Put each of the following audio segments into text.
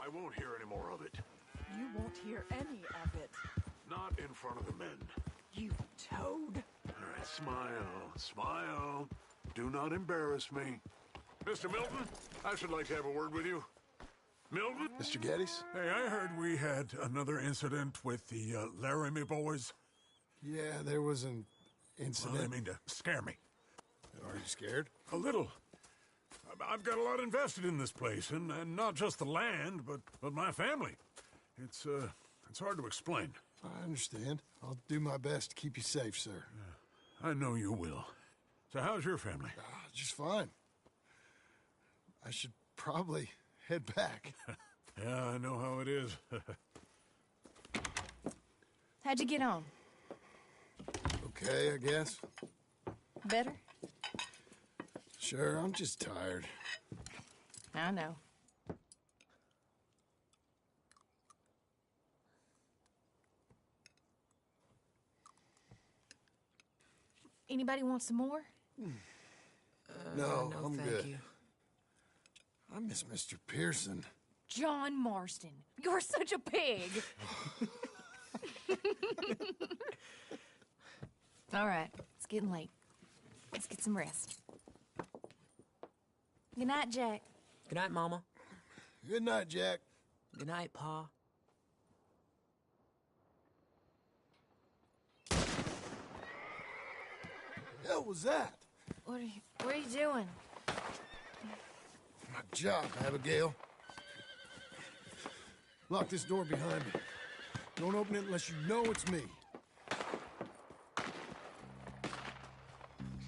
I won't hear any more of it. You won't hear any of it. Not in front of the men. You toad. All right, smile, smile. Do not embarrass me. Mr. Milton, I should like to have a word with you. Milton? Mr. Geddes? Hey, I heard we had another incident with the Laramie boys. Yeah, there was an incident. Well, I mean to scare me. Are you scared? A little. I've got a lot invested in this place, and not just the land, but my family. It's hard to explain. I understand. I'll do my best to keep you safe, sir. I know you will. So how's your family? Just fine. I should probably head back. Yeah, I know how it is. How'd you get on? Okay, I guess. Better? Sure, I'm just tired. I know. Anybody want some more? No, I'm thank good. you. I miss Mr. Pearson. John Marston, you're such a pig. All right, it's getting late. Let's get some rest. Good night, Jack. Good night, Mama. Good night, Jack. Good night, Pa. Hell was that? What are you doing? My job, Abigail. Lock this door behind me. Don't open it unless you know it's me.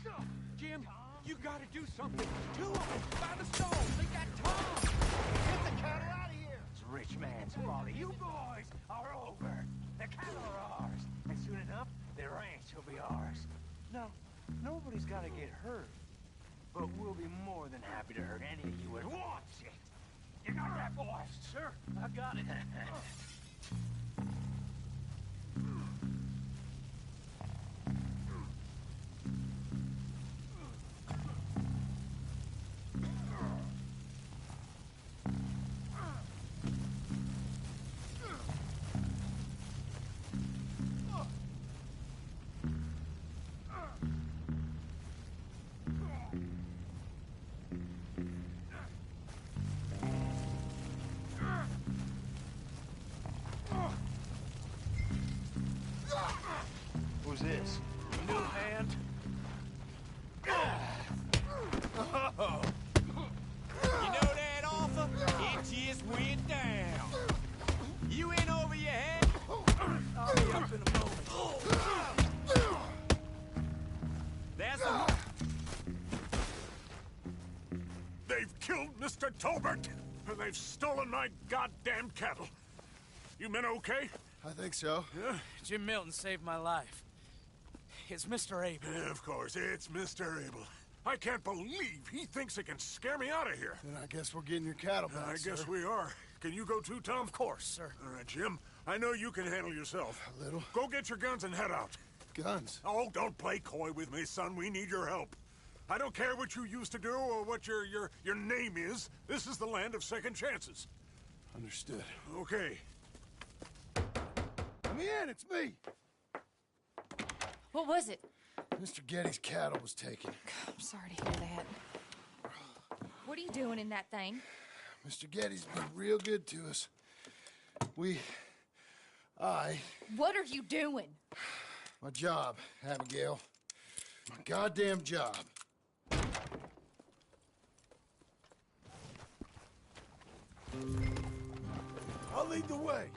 So, Jim, you gotta do something. Two of them by the stone. They got Tom. Get the cattle out of here. It's a rich man's folly. You boys are over. The cattle are ours. And soon enough, the ranch will be ours. No, nobody's gotta get hurt. But we'll be more than happy to hurt any of you that wants it. You got that, boys? Sure, I got it. Who's this? New hand? Oh. You know that offer? It just went down. You in over your head? I'll be up in a moment. That's the... They've killed Mr. Tolbert, and they've stolen my goddamn cattle. You men okay? I think so. Yeah? Jim Milton saved my life. It's Mr. Abel. Yeah, of course, it's Mr. Abel. I can't believe he thinks he can scare me out of here. Then I guess we're getting your cattle back, I guess sir. we are. Can you go too, Tom? Of course, sir. All right, Jim. I know you can handle yourself. A little. Go get your guns and head out. Guns. Oh, don't play coy with me, son. We need your help. I don't care what you used to do or what your name is. This is the land of second chances. Understood. Okay. Let me in, it's me! What was it? Mr. Geddes' cattle was taken. I'm sorry to hear that. What are you doing in that thing? Mr. Geddes been real good to us. What are you doing? My job, Abigail. My goddamn job. I'll lead the way.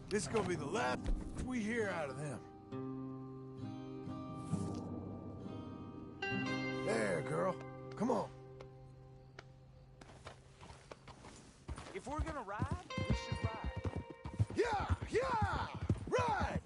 This is gonna be the last we hear out of them. There, girl. Come on. If we're gonna ride, we should ride. Yeah! Yeah! Right!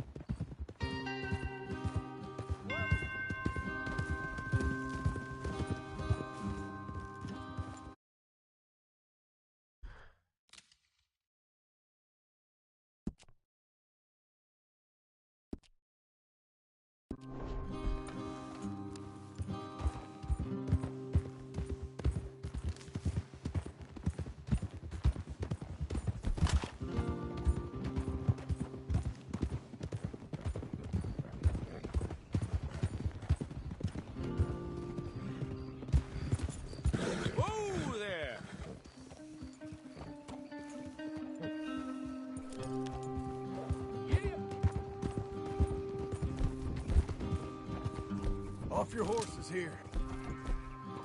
off your horses here.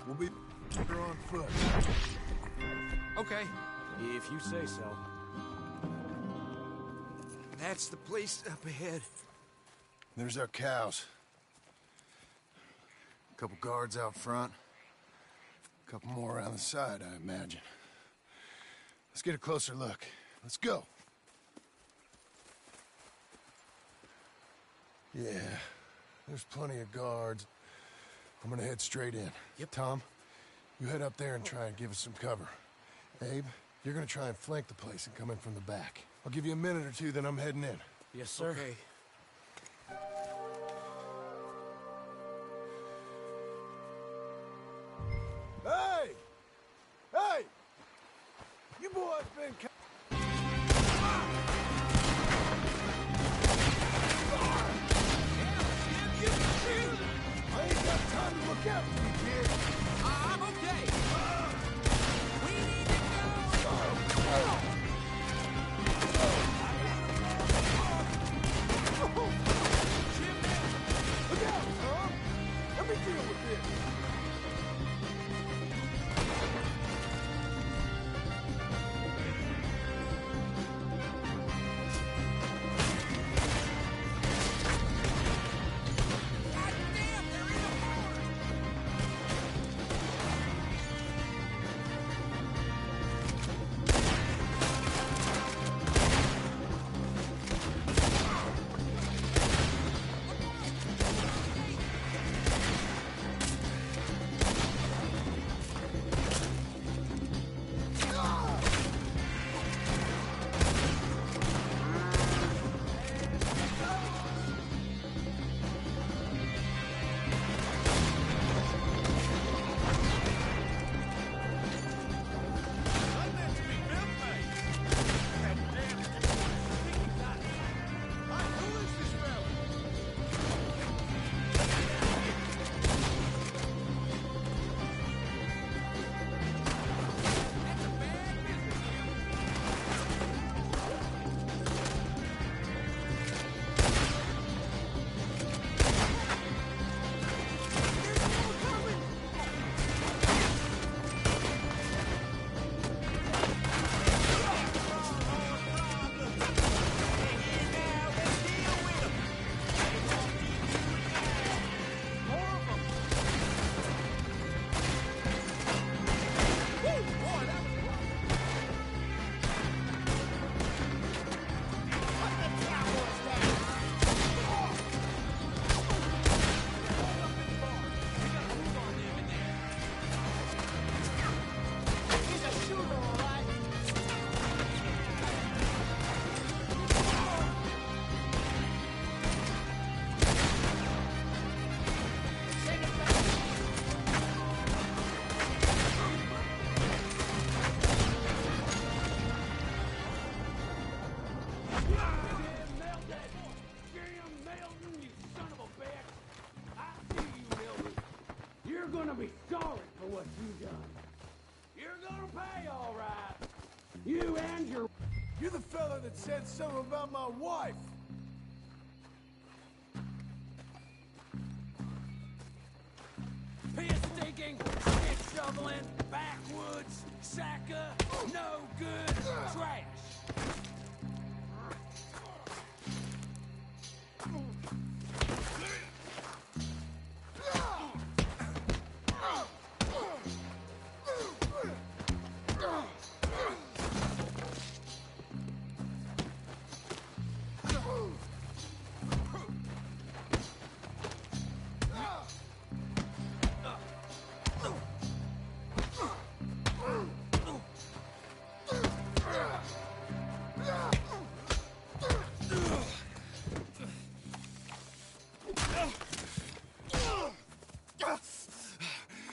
We'll be here on foot. Okay, if you say so. That's the place up ahead. There's our cows. A couple guards out front. A couple more around the side, I imagine. Let's get a closer look. Let's go. Yeah, there's plenty of guards. I'm gonna head straight in. Yep. Tom, you head up there and try and give us some cover. Abe, you're gonna try and flank the place and come in from the back. I'll give you a minute or two, then I'm heading in. Yes, sir. Okay. Hey! Hey! You boys been... I ain't got time to look out for you, kid. I'm okay. We need to go. Look out, Tom! Let me deal with this. gonna be sorry for what you done. You're gonna pay, all right. You and your... You're the fella that said something about my wife. Piss digging, shit shoveling, backwoods, sacker, no good, trash.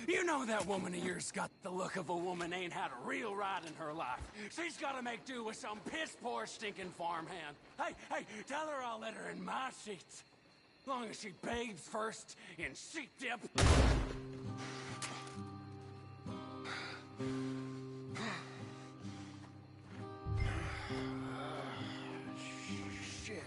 You know that woman of yours got the look of a woman ain't had a real ride in her life. She's gotta make do with some piss-poor stinking farmhand. Hey, tell her I'll let her in my seats. Long as she bathes first in sheep dip. Shit.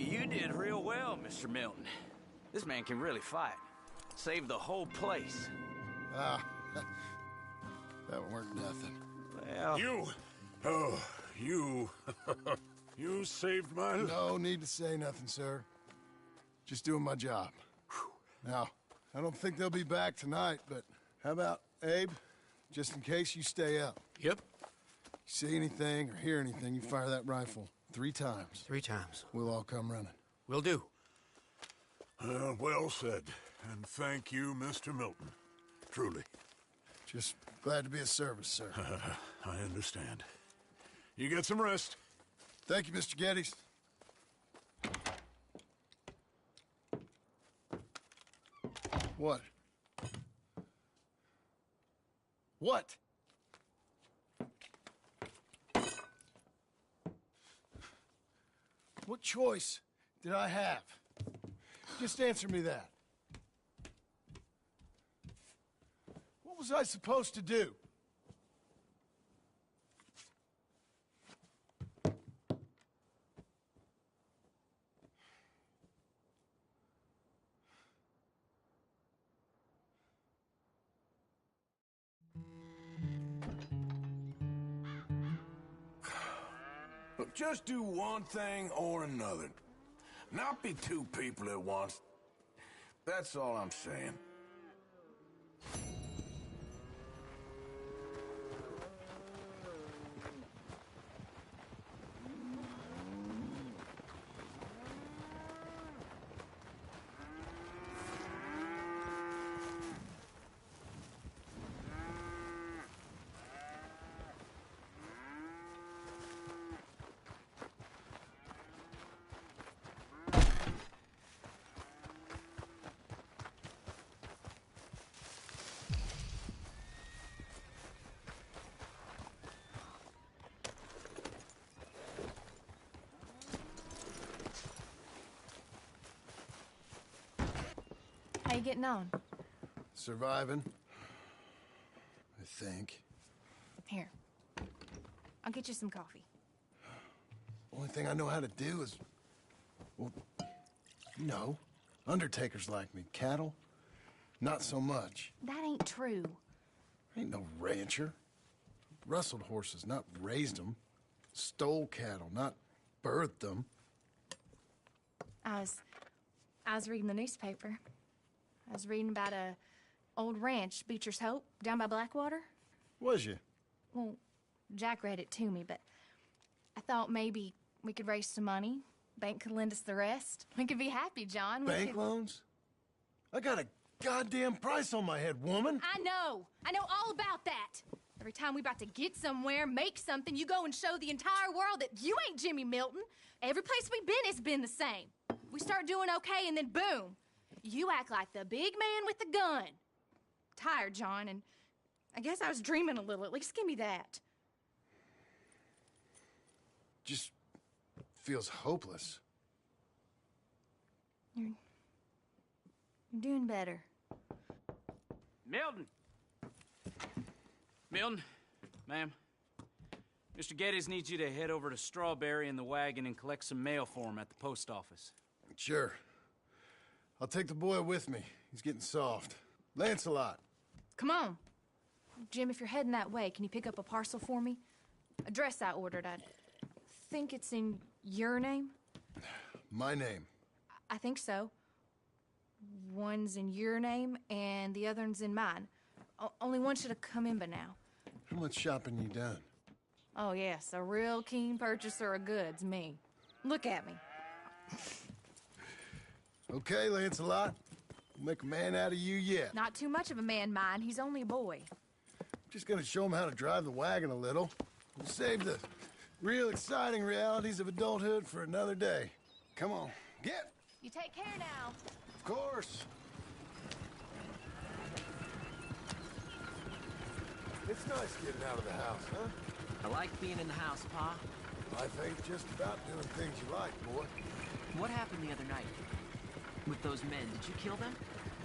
You did real well, Mr. Milton. This man can really fight. Saved the whole place. Ah, that weren't nothing. Well... You! Oh, you... you saved my life. No need to say nothing, sir. Just doing my job. Now, I don't think they'll be back tonight, but how about, Abe? Just in case you stay up. Yep. See anything or hear anything, you fire that rifle 3 times. 3 times. We'll all come running. Will do. Well said. And thank you, Mr. Milton. Truly. Just glad to be of service, sir. I understand. You get some rest. Thank you, Mr. Geddes. What? What? What choice did I have? Just answer me that. What was I supposed to do? Look, just do one thing or another. Not be 2 people at once. That's all I'm saying. How you getting on? Surviving. I think. Here. I'll get you some coffee. Only thing I know how to do is... Well, you know, undertakers like me. Cattle, not so much. That ain't true. Ain't no rancher. Rustled horses, not raised them. Stole cattle, not birthed them. I was reading the newspaper. I was reading about a old ranch, Beecher's Hope, down by Blackwater. Was you? Well, Jack read it to me, but I thought maybe we could raise some money. Bank could lend us the rest. We could be happy, John. Bank loans? I got a goddamn price on my head, woman. I know all about that. Every time we about to get somewhere, make something, you go and show the entire world that you ain't Jimmy Milton. Every place we've been, it's been the same. We start doing okay, and then boom. You act like the big man with the gun. Tired, John, and I guess I was dreaming a little. At least give me that. Just feels hopeless. You're doing better. Milton! Milton, ma'am. Mr. Geddes needs you to head over to Strawberry in the wagon and collect some mail for him at the post office. Sure. I'll take the boy with me. He's getting soft. Lancelot. Come on. Jim, if you're heading that way, can you pick up a parcel for me? A dress I ordered. I think it's in your name? My name. I think so. One's in your name, and the other one's in mine. Only one should have come in by now. How much shopping you done? Oh, yes, a real keen purchaser of goods, me. Look at me. Okay, Lancelot. We'll make a man out of you yet. Not too much of a man, mine. He's only a boy. Just gonna show him how to drive the wagon a little. We'll save the real exciting realities of adulthood for another day. Come on, get! You take care now. Of course. It's nice getting out of the house, huh? I like being in the house, Pa. Life ain't just about doing things you like, boy. What happened the other night? With those men, did you kill them?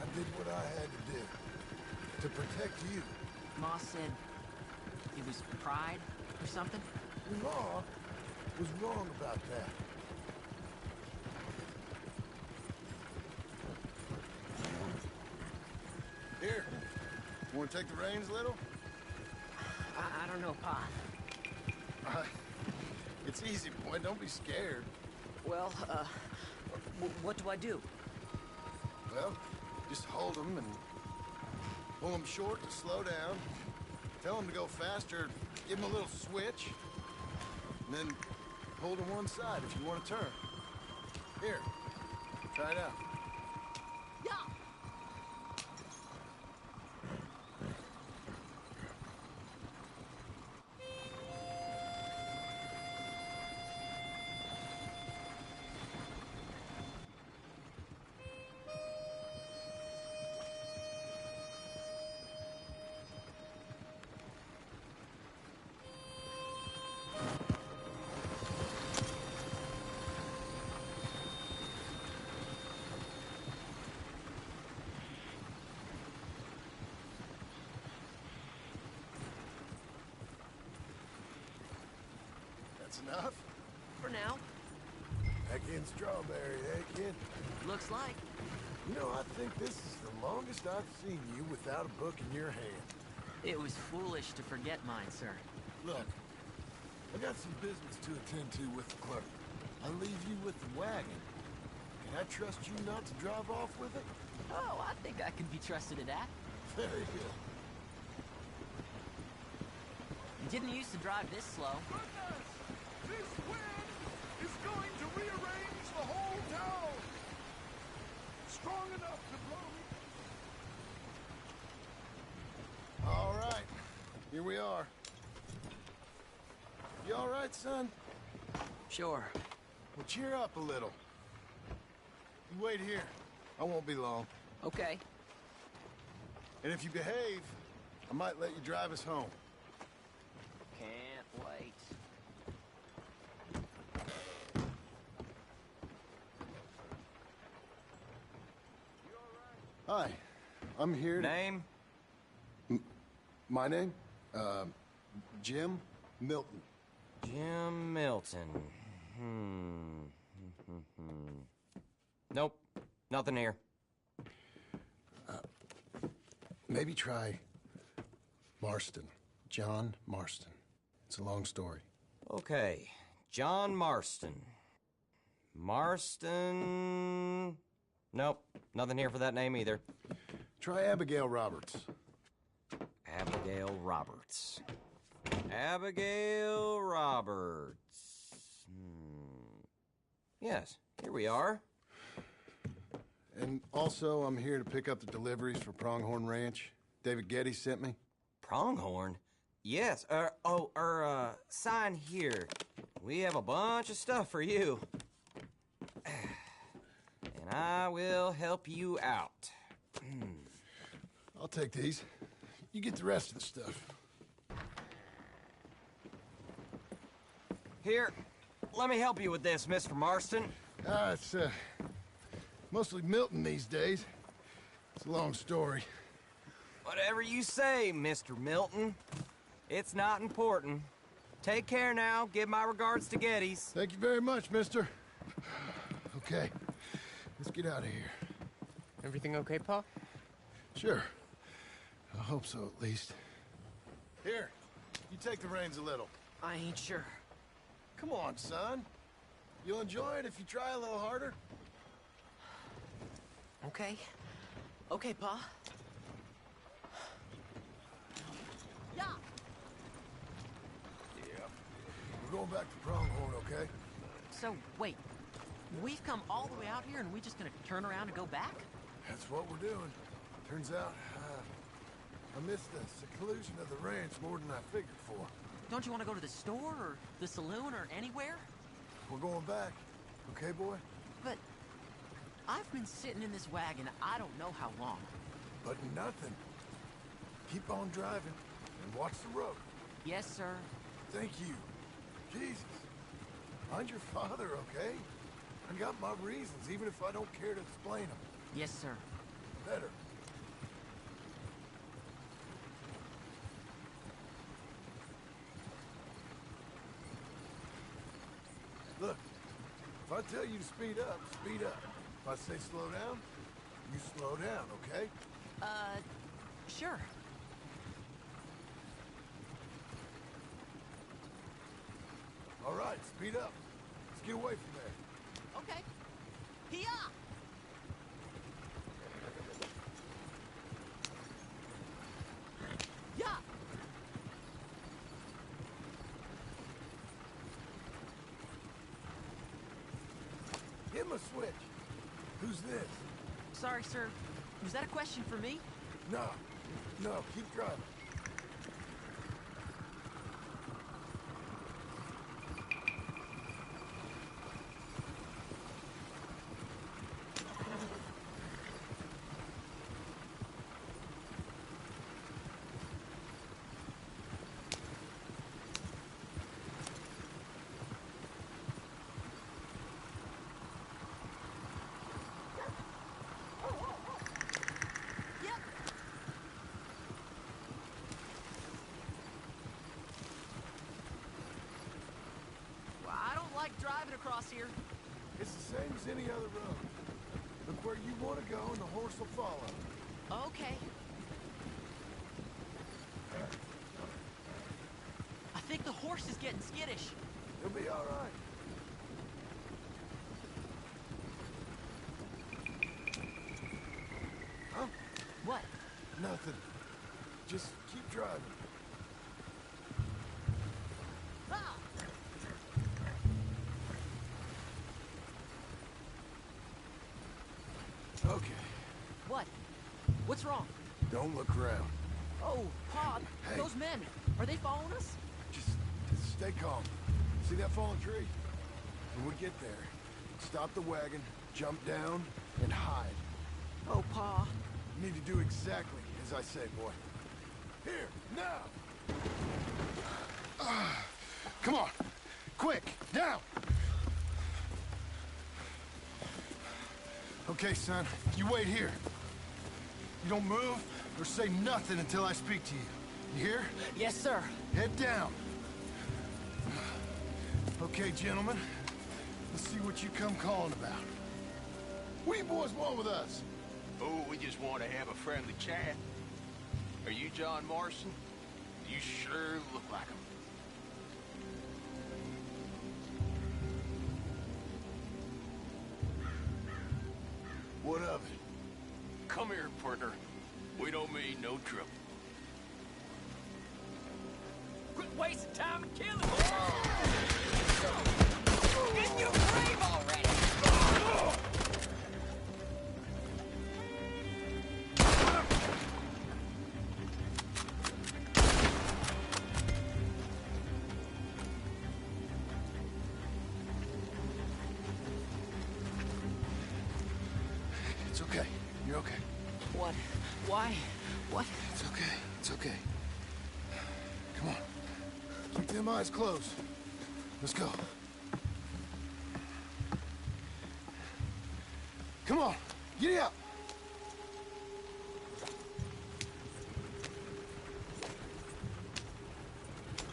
I did what I had to do. To protect you. Ma said it was pride or something? Ma was wrong about that. want to take the reins a little? I don't know, Pa. It's easy, boy. Don't be scared. Well, what do I do? Well, just hold them and pull them short to slow down. Tell them to go faster. Give them a little switch. And then pull to one side if you want to turn. Here, try it out. Yeah. That's enough? For now. Back in Strawberry, eh, kid? Looks like. You know, I think this is the longest I've seen you without a book in your hand. It was foolish to forget mine, sir. Look, I got some business to attend to with the clerk. I'll leave you with the wagon. Can I trust you not to drive off with it? Oh, I think I can be trusted at that. Very good. You didn't used to drive this slow. Goodness! This wind is going to rearrange the whole town! Strong enough to blow me. All right, here we are. You all right, son? Sure. Well, cheer up a little. You wait here. I won't be long. Okay. And if you behave, I might let you drive us home. Can't wait. Hi, I'm here to... Name? My name? Jim Milton. Jim Milton. Nope, nothing here. Maybe try Marston. John Marston. It's a long story. Okay, John Marston. Marston... Nope, nothing here for that name either. Try Abigail Roberts. Abigail Roberts. Abigail Roberts. Yes, here we are. And also, I'm here to pick up the deliveries for Pronghorn Ranch. David Getty sent me. Pronghorn? Yes, sign here. We have a bunch of stuff for you. And I will help you out. I'll take these. You get the rest of the stuff. Here, let me help you with this, Mr. Marston. It's, mostly Milton these days. It's a long story. Whatever you say, Mr. Milton. It's not important. Take care now. Give my regards to Geddes. Thank you very much, mister. Okay, let's get out of here. Everything okay, Pa? Sure. I hope so, at least. Here, you take the reins a little. I ain't sure. Come on, son. You'll enjoy it if you try a little harder. Okay. Okay, Pa. Yeah. We're going back to Pronghorn, okay? So, wait. We've come all the way out here and we just gonna turn around and go back? That's what we're doing. Turns out, I missed the seclusion of the ranch more than I figured for. Don't you want to go to the store or the saloon or anywhere? We're going back, okay, boy? But I've been sitting in this wagon I don't know how long. But nothing. Keep on driving and watch the road. Yes, sir. Thank you. Jesus. Find your father, okay? I got my reasons, even if I don't care to explain them. Yes, sir. Better. Look, if I tell you to speed up, speed up. If I say slow down, you slow down, okay? Sure. All right, speed up. Let's get away from there. Okay. Here! Yeah! Give him a switch. Who's this? Sorry, sir. Was that a question for me? No. No, keep driving. Yep! Well, I don't like driving across here. It's the same as any other road. Look where you want to go and the horse will follow. Okay. I think the horse is getting skittish. He'll be all right. Huh? What? Nothing. Just keep driving. Ah! Okay. What? What's wrong? Don't look around. Oh, Pa, Hey. those men, are they following us? Just stay calm. See that fallen tree? When we get there, stop the wagon, jump down, and hide. Oh, Pa. You need to do exactly as I say, boy. Here, now! Come on! Quick, down! Okay, son, you wait here. You don't move or say nothing until I speak to you. You hear? Yes, sir. Head down. Okay, gentlemen. Let's see what you come calling about. What do you boys want with us? Oh, we just want to have a friendly chat. Are you John Morrison? You sure look like him. What of it? Come here, partner. We don't mean no trouble. Quit wasting time and killing me! In your grave already! It's okay. You're okay. What? Why? What? It's okay. It's okay. Come on. Keep them eyes closed. Let's go. Come on. Giddy up.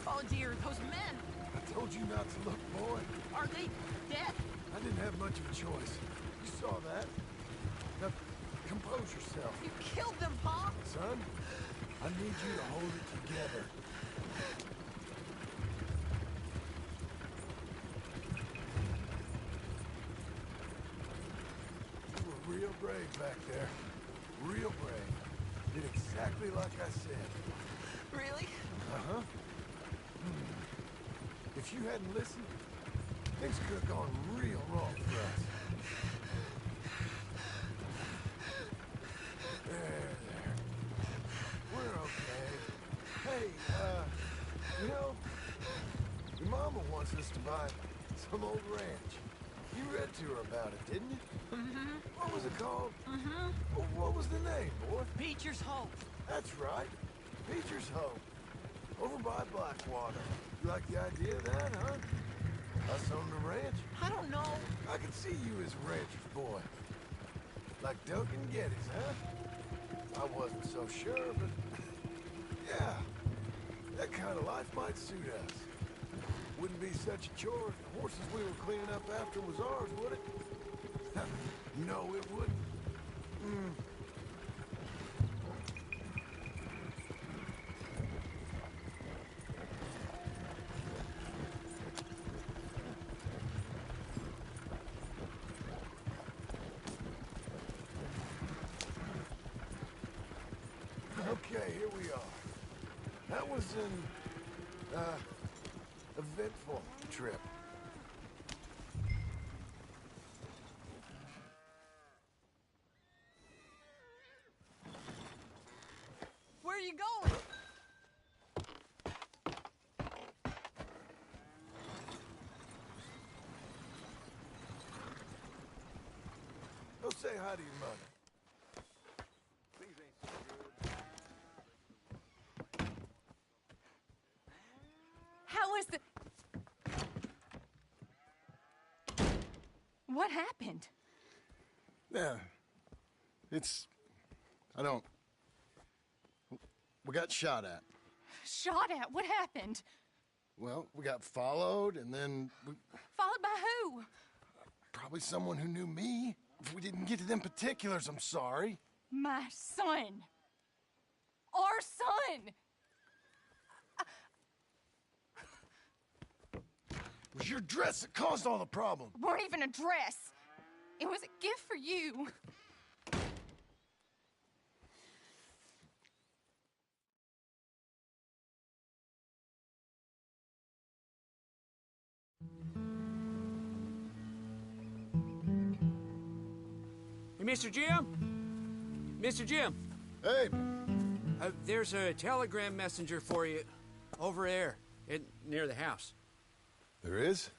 Oh, dear, those men! I told you not to look, boy. Are they dead? I didn't have much of a choice. You saw that. Now, compose yourself. You killed them, Pa! Son, I need you to hold it together. You were real brave back there. Real brave. Did exactly like I said. Really? Uh-huh. If you hadn't listened, things could have gone real wrong for us. There. We're okay. Hey, you know, your mama wants us to buy some old ranch. You read to her about it, didn't you? Mm-hmm. What was it called? Mm-hmm. What was the name, boy? Beecher's Hope. That's right. Beecher's Hope. Over by Blackwater. You like the idea of that, huh? Us on the ranch? I don't know. I could see you as a rancher's boy. Like Duncan Geddes, huh? I wasn't so sure, but... yeah. That kind of life might suit us. Wouldn't be such a chore if the horses we were cleaning up after was ours, would it? No, it wouldn't. Okay, here we are. That was an, eventful trip. Where are you going? Go say hi to your mother. How was the... What happened? Yeah. I don't... We got shot at. Shot at? What happened? Well, we got followed, and then Followed by who? probably someone who knew me. If we didn't get to them particulars, I'm sorry. My son. Our son. It was your dress that caused all the problem. Weren't even a dress. It was a gift for you. Hey, Mr. Jim? Mr. Jim, Hey, there's a telegram messenger for you over there near the house. there is?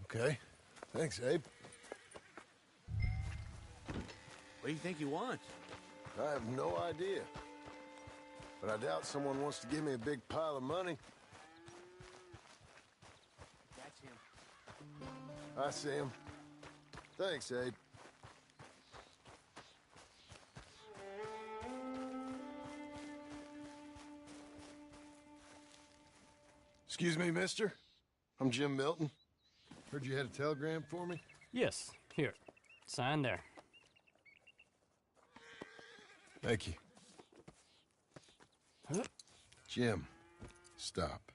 Okay. Thanks, Abe. What do you think you want? I have no idea. But I doubt someone wants to give me a big pile of money. That's him. I see him. Thanks, Abe. Excuse me, mister. I'm Jim Milton. Heard you had a telegram for me? Yes, here. Sign there. Thank you. Jim, stop.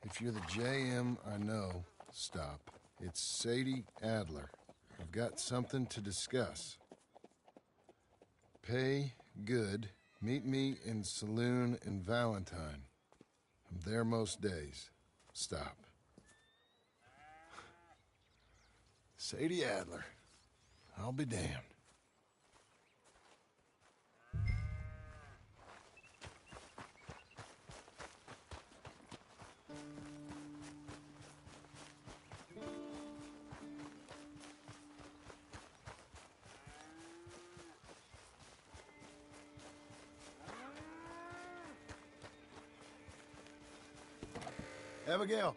If you're the JM I know, stop. It's Sadie Adler. I've got something to discuss. Pay good. Meet me in saloon in Valentine. I'm there most days. Stop. Sadie Adler. I'll be damned. Abigail.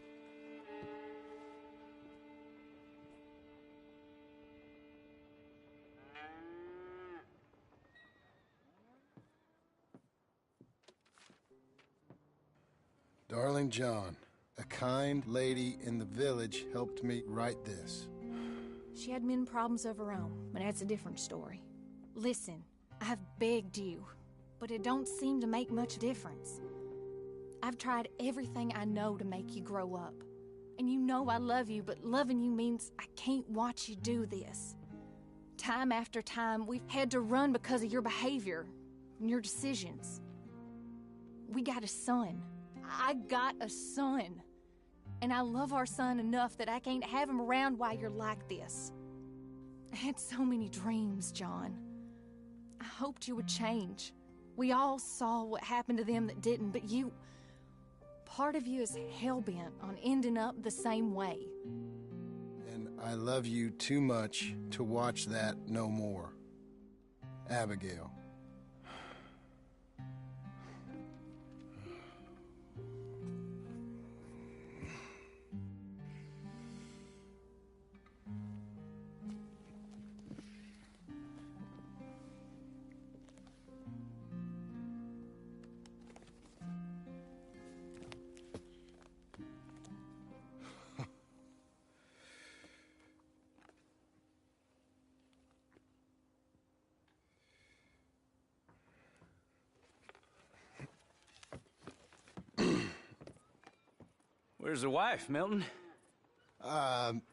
Darling John, a kind lady in the village helped me write this. She had men problems of her own, but that's a different story. Listen, I've begged you, but it don't seem to make much difference. I've tried everything I know to make you grow up. And you know I love you, but loving you means I can't watch you do this. Time after time, we've had to run because of your behavior and your decisions. We got a son. I got a son. And I love our son enough that I can't have him around while you're like this. I had so many dreams, John. I hoped you would change. We all saw what happened to them that didn't, but you... Part of you is hell-bent on ending up the same way. And I love you too much to watch that no more. Abigail. Where's the wife, Milton?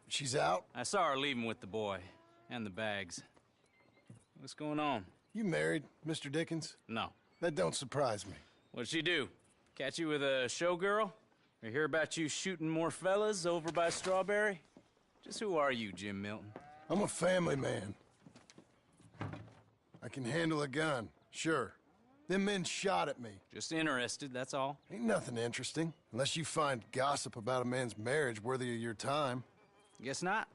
She's out. I saw her leaving with the boy and the bags. What's going on? You married, Mr. Dickens? No, That don't surprise me. What'd she do? Catch you with a showgirl? Or hear about you shooting more fellas over by Strawberry? Just who are you, Jim Milton? I'm a family man. I can handle a gun, sure. Them men shot at me. Just interested, that's all. Ain't nothing interesting, unless you find gossip about a man's marriage worthy of your time. Guess not.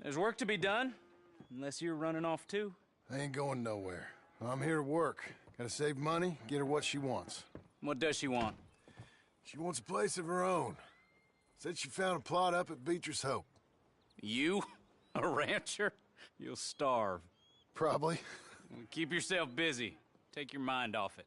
There's work to be done, unless you're running off too. I ain't going nowhere. I'm here to work. Gotta save money, get her what she wants. What does she want? She wants a place of her own. Said she found a plot up at Beecher's Hope. You? A rancher? You'll starve. Probably. Keep yourself busy. Take your mind off it.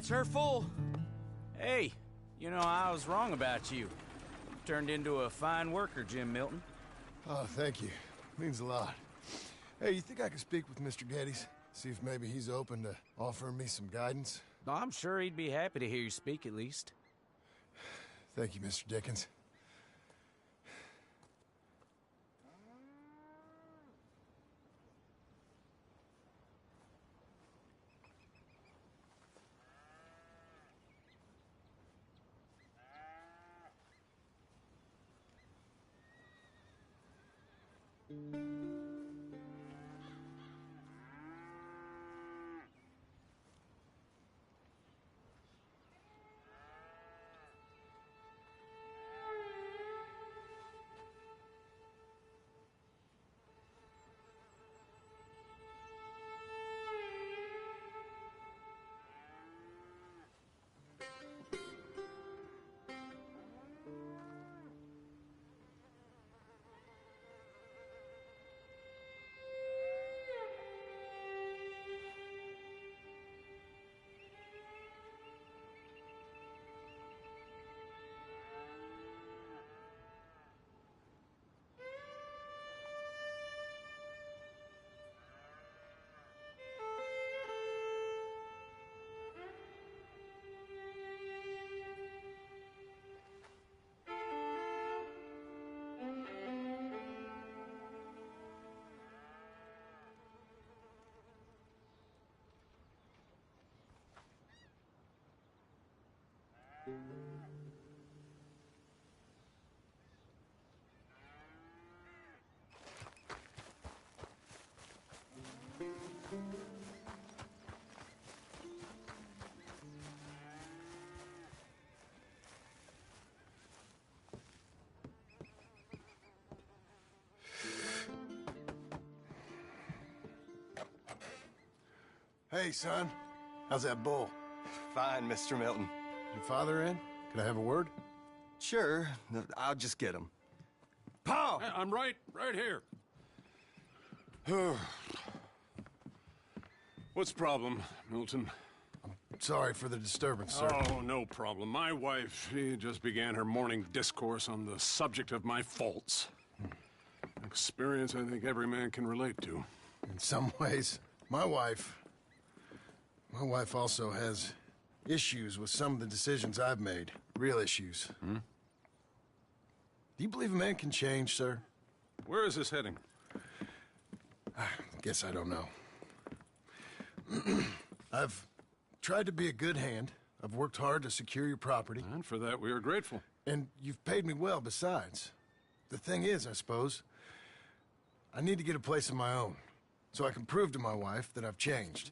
That's her full. Hey, you know, I was wrong about you. Turned into a fine worker, Jim Milton. Oh, thank you. Means a lot. Hey, you think I could speak with Mr. Geddes? See if maybe he's open to offering me some guidance? I'm sure he'd be happy to hear you speak, at least. Thank you, Mr. Dickens. Hey, son. How's that bull? Fine, Mr. Milton. Your father in? Can I have a word? Sure. I'll just get him. Pa! I'm right here. What's the problem, Milton? Sorry for the disturbance, sir. Oh, no problem. My wife, she just began her morning discourse on the subject of my faults. Experience I think every man can relate to. In some ways, my wife also has issues with some of the decisions I've made. Real issues. Hmm? Do you believe a man can change, sir? Where is this heading? I guess I don't know. I've tried to be a good hand. I've worked hard to secure your property. And for that, we are grateful. And you've paid me well, besides. The thing is, I suppose, I need to get a place of my own, so I can prove to my wife that I've changed.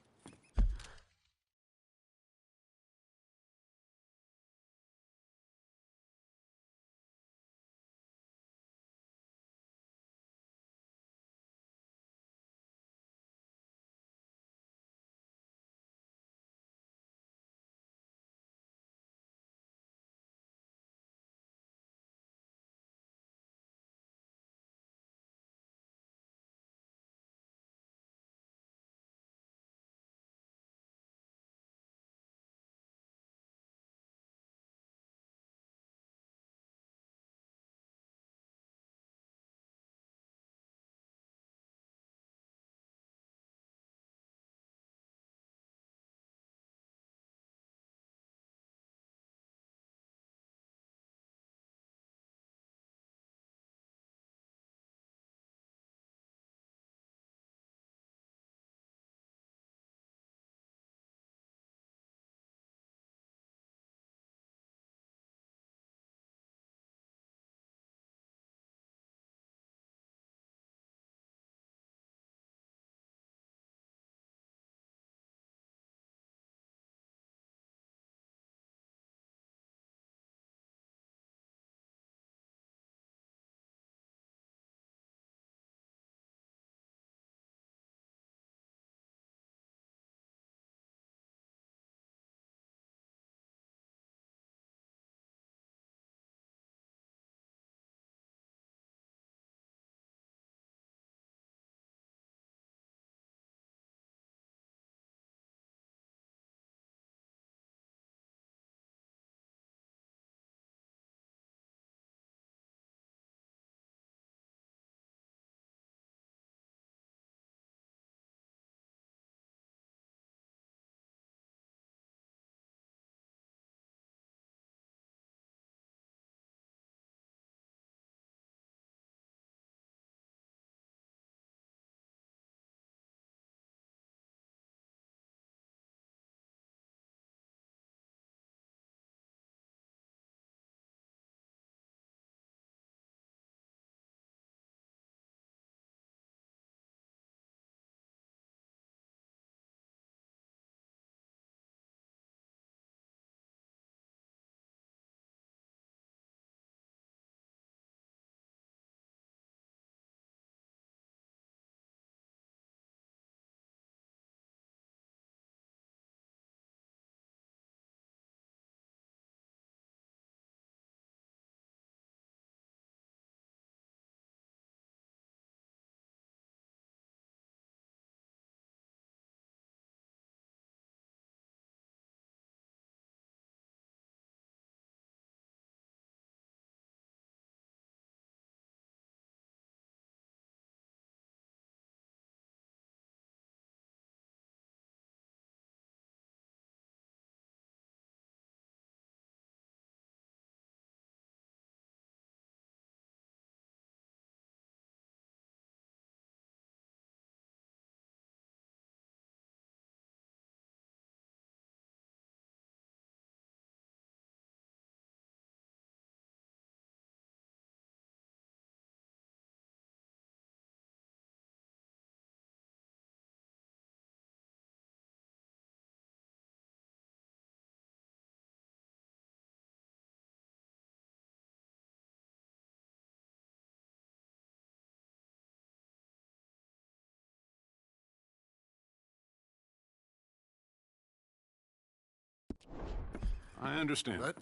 I understand. But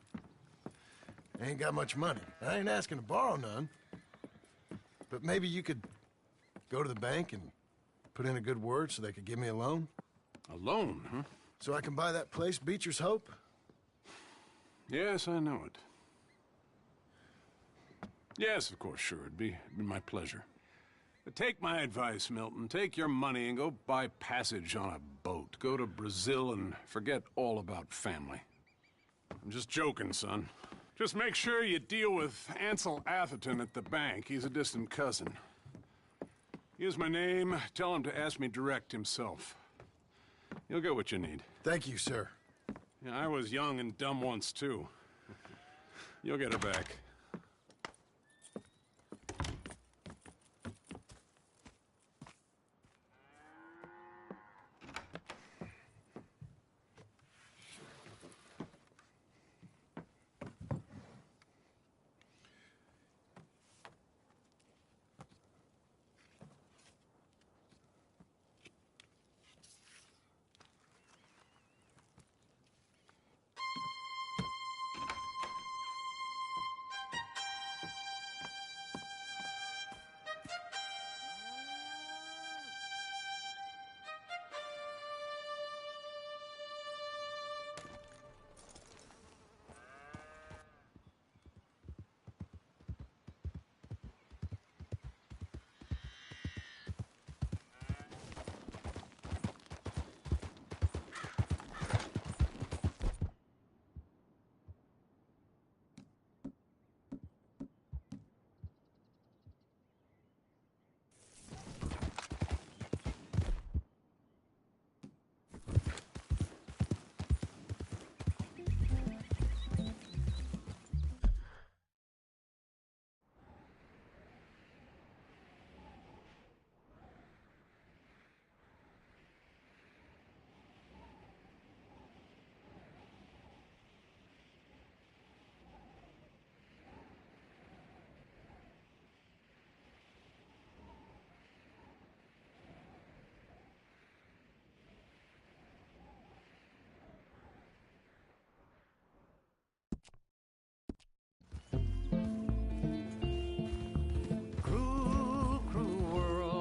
I ain't got much money. I ain't asking to borrow none. But maybe you could go to the bank and put in a good word so they could give me a loan? A loan, huh? So I can buy that place, Beecher's Hope? Yes, I know it. Yes, of course, sure. It'd be my pleasure. But take my advice, Milton. Take your money and go buy passage on a boat. Go to Brazil and forget all about family. I'm just joking, son. Just make sure you deal with Ansel Atherton at the bank. He's a distant cousin. Here's my name. Tell him to ask me direct himself. You'll get what you need. Thank you, sir. Yeah, I was young and dumb once, too. You'll get her back.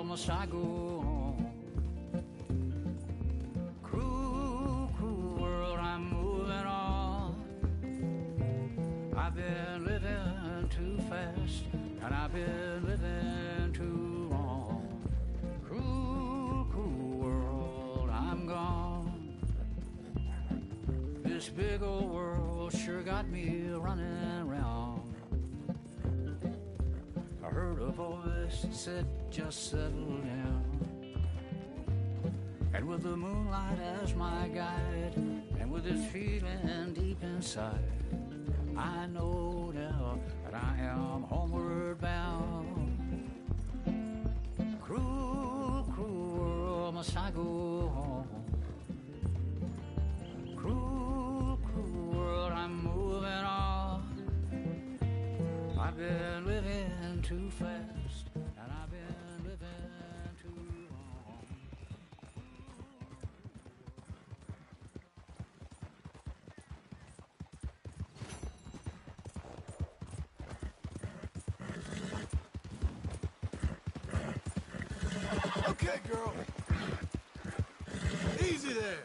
Must I go on? Cruel, cruel world, I'm moving on. I've been living too fast, and I've been living too long. Cruel, cruel world, I'm gone. This big old world sure got me running round. I heard a voice that said, just settle down. And with the moonlight as my guide, and with this feeling deep inside, I know now that I am homeward bound. Cruel, cruel world, must I go home? Cruel, cruel world, I'm moving on. I've been living too fast, and I've been living too long. Okay, girl. Easy there.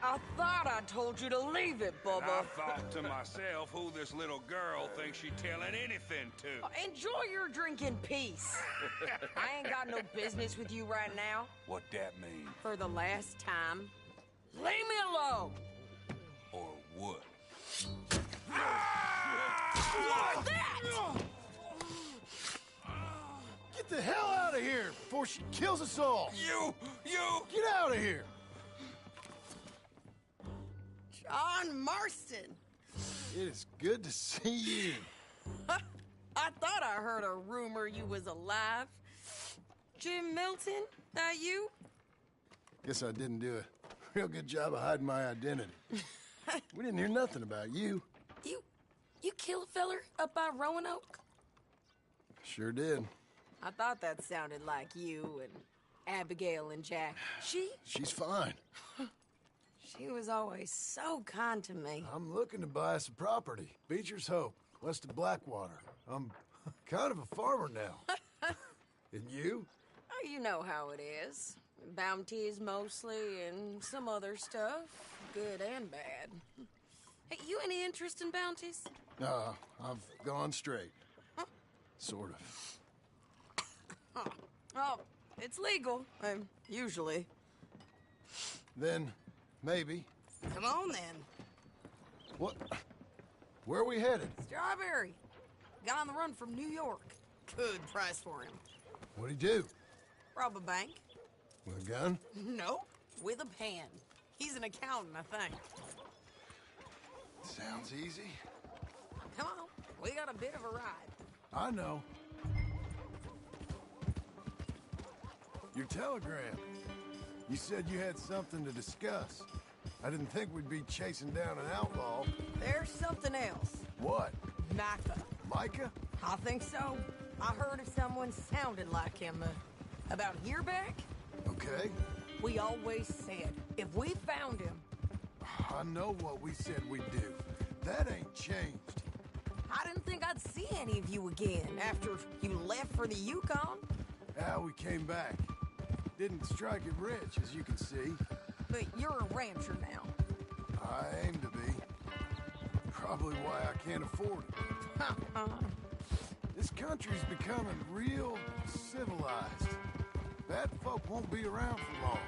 I thought I told you to leave it, And I Bubba. thought to myself who this little girl thinks she telling anything to. Enjoy your drink in peace. I ain't got no business with you right now. What that mean? For the last time, leave me alone. Or what? What's that? Get the hell out of here before she kills us all! You! Get out of here! John Marston. It is good to see you. I thought I heard a rumor you was alive. Jim Milton, that you? Guess I didn't do a real good job of hiding my identity. We didn't hear nothing about you. You kill a feller up by Roanoke? Sure did. I thought that sounded like you and Abigail and Jack. She's fine. She was always so kind to me. I'm looking to buy some property. Beecher's Hope, west of Blackwater. I'm kind of a farmer now. And you? Oh, you know how it is. Bounties mostly, and some other stuff. Good and bad. Hey, you any interest in bounties? I've gone straight. Sort of. Oh, it's legal. Usually. Then, maybe. Come on, then. What? Where are we headed? Strawberry. Got on the run from New York. Good price for him. What'd he do? Rob a bank? With a gun? No, with a pen. He's an accountant, I think. Sounds easy. Come on, we got a bit of a ride. I know. Your telegram. You said you had something to discuss. I didn't think we'd be chasing down an outlaw. There's something else. What? Micah. Micah? I think so. I heard of someone sounded like him about a year back. Okay. We always said, if we found him... I know what we said we'd do. That ain't changed. I didn't think I'd see any of you again after you left for the Yukon. Yeah, we came back. Didn't strike it rich, as you can see. But you're a rancher now. I aim to be. Probably why I can't afford it. This country's becoming real civilized. Bad folk won't be around for long.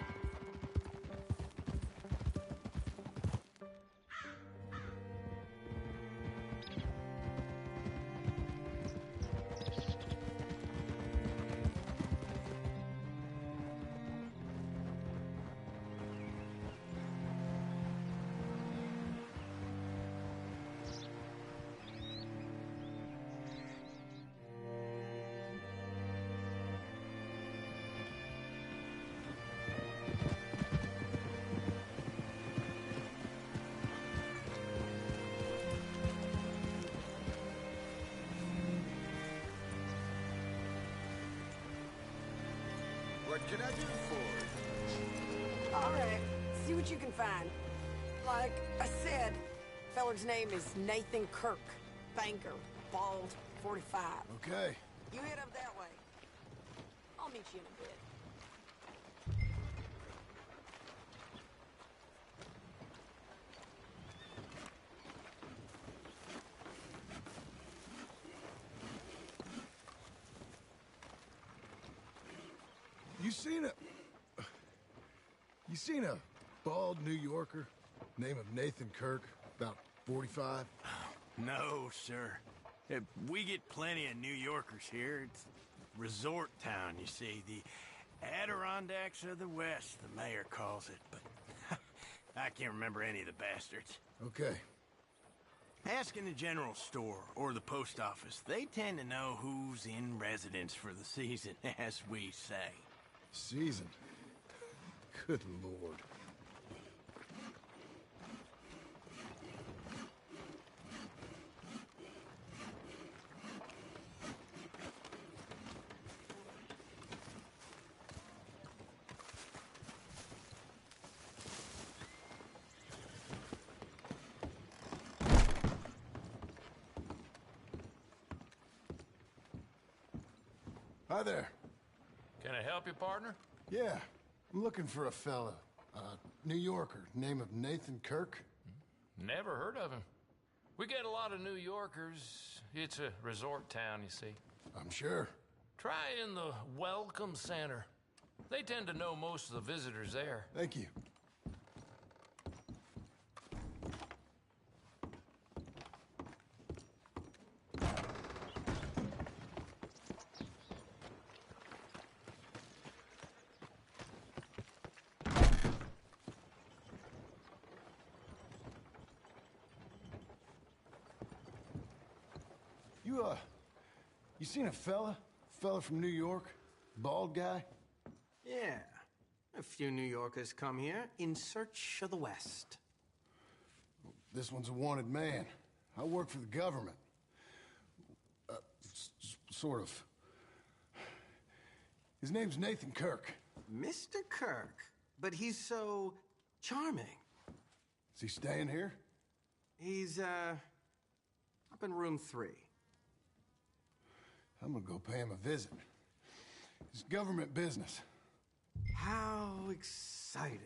What can I do for you? All right, see what you can find. Like I said, feller's name is Nathan Kirk. Banker, bald, 45. Okay. You head up that way. I'll meet you in a bit. You seen a bald New Yorker, name of Nathan Kirk, about 45? No, sir. We get plenty of New Yorkers here. It's resort town, you see. The Adirondacks of the West, the mayor calls it. But I can't remember any of the bastards. Okay. Ask in the general store or the post office. They tend to know who's in residence for the season, as we say. Season? Good Lord. Hi there. Can I help you, partner? Yeah, I'm looking for a fella. New Yorker, name of Nathan Kirk. Never heard of him. We get a lot of New Yorkers. It's a resort town, you see. I'm sure. Try in the Welcome Center. They tend to know most of the visitors there. Thank you. You seen a fella? Fella from New York? Bald guy? Yeah. A few New Yorkers come here in search of the West. This one's a wanted man. I work for the government. Sort of. His name's Nathan Kirk. Mr. Kirk? But he's so charming. Is he staying here? He's, up in room 3. I'm gonna go pay him a visit. It's government business. How exciting.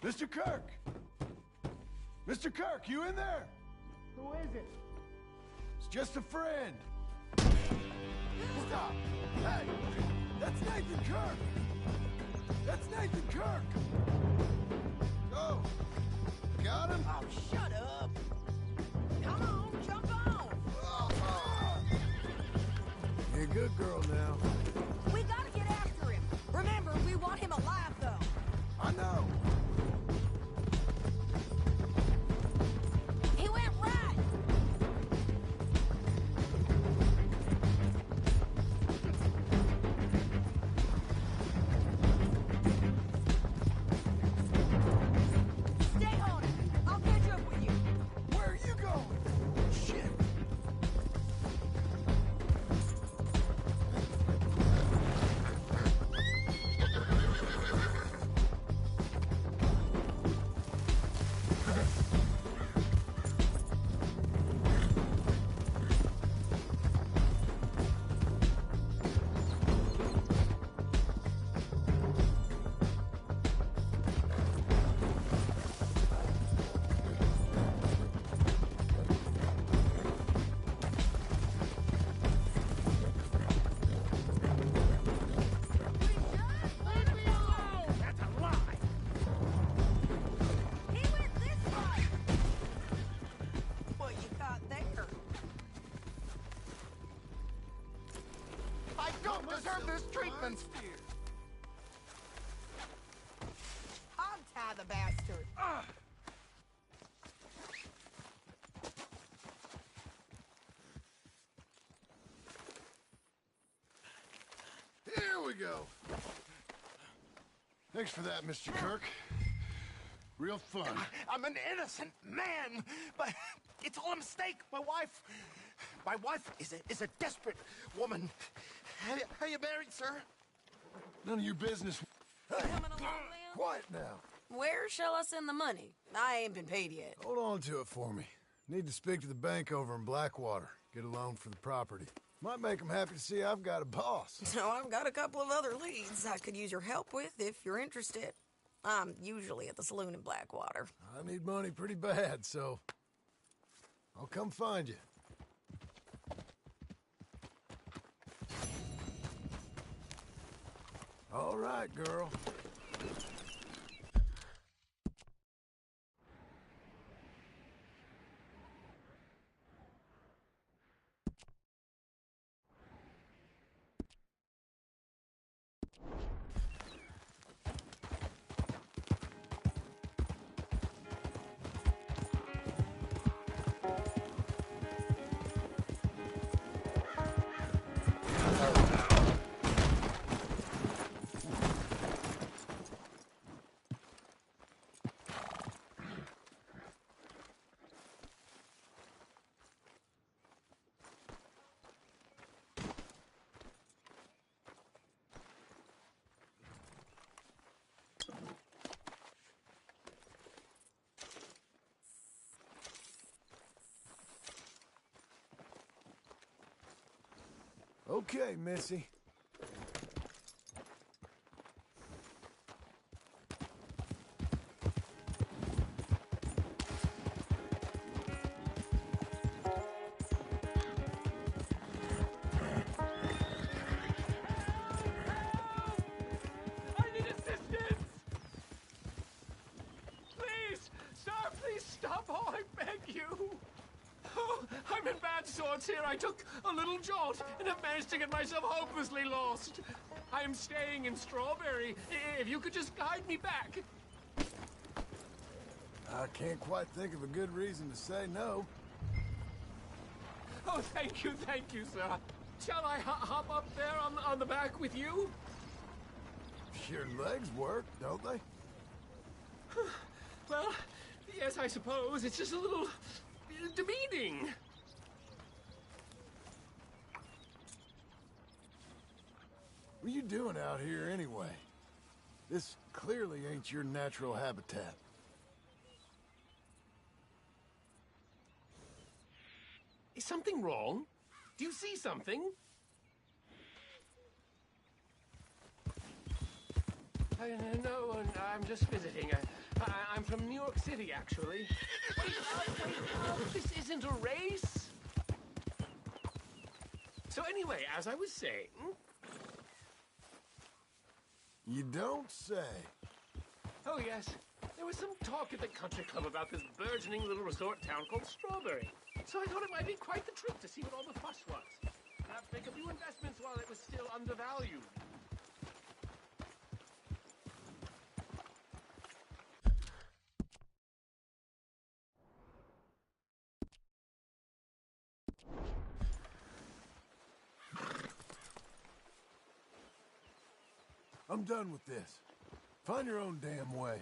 Mr. Kirk! Mr. Kirk, you in there? Who is it? It's just a friend. Stop! Hey! That's Nathan Kirk! That's Nathan Kirk! Oh! Got him? Oh, shut up! Come on, jump on! You're a good girl now. We gotta get after him. Remember, we want him alive, though. I know! He went right! Stay on it. I'll catch up with you. Where are you going? Shit! That's a lie! He went this way! What you got there? I don't deserve this treatment! Hog-tie the bastard. Here we go. Thanks for that, Mr. Kirk. Real fun. I'm an innocent man, but it's all a mistake. My wife is a desperate woman. Are you married, sir? None of your business. Coming along, Lil? Quiet now. Where shall I send the money? I ain't been paid yet. Hold on to it for me. Need to speak to the bank over in Blackwater. Get a loan for the property. Might make them happy to see I've got a boss. So I've got a couple of other leads I could use your help with if you're interested. I'm usually at the saloon in Blackwater. I need money pretty bad, so I'll come find you. All right, girl. Okay, Missy. I need assistance! Please! Sir, please stop! Oh, I beg you! Oh, I'm in bad sorts here. I took a little jaunt and have managed to get myself hopelessly lost. I am staying in Strawberry. If you could just guide me back. I can't quite think of a good reason to say no. Oh, thank you, sir. Shall I hop up there on the back with you? Your legs work, don't they? Well, yes, I suppose. It's just a little demeaning. What are you doing out here anyway? This clearly ain't your natural habitat. Is something wrong? Do you see something? No, I'm just visiting. I'm from New York City, actually. Wait, this isn't a race? So anyway, as I was saying... You don't say. Oh, yes. There was some talk at the country club about this burgeoning little resort town called Strawberry. So I thought it might be quite the trip to see what all the fuss was. Perhaps make a few investments while it was still undervalued. I'm done with this. Find your own damn way.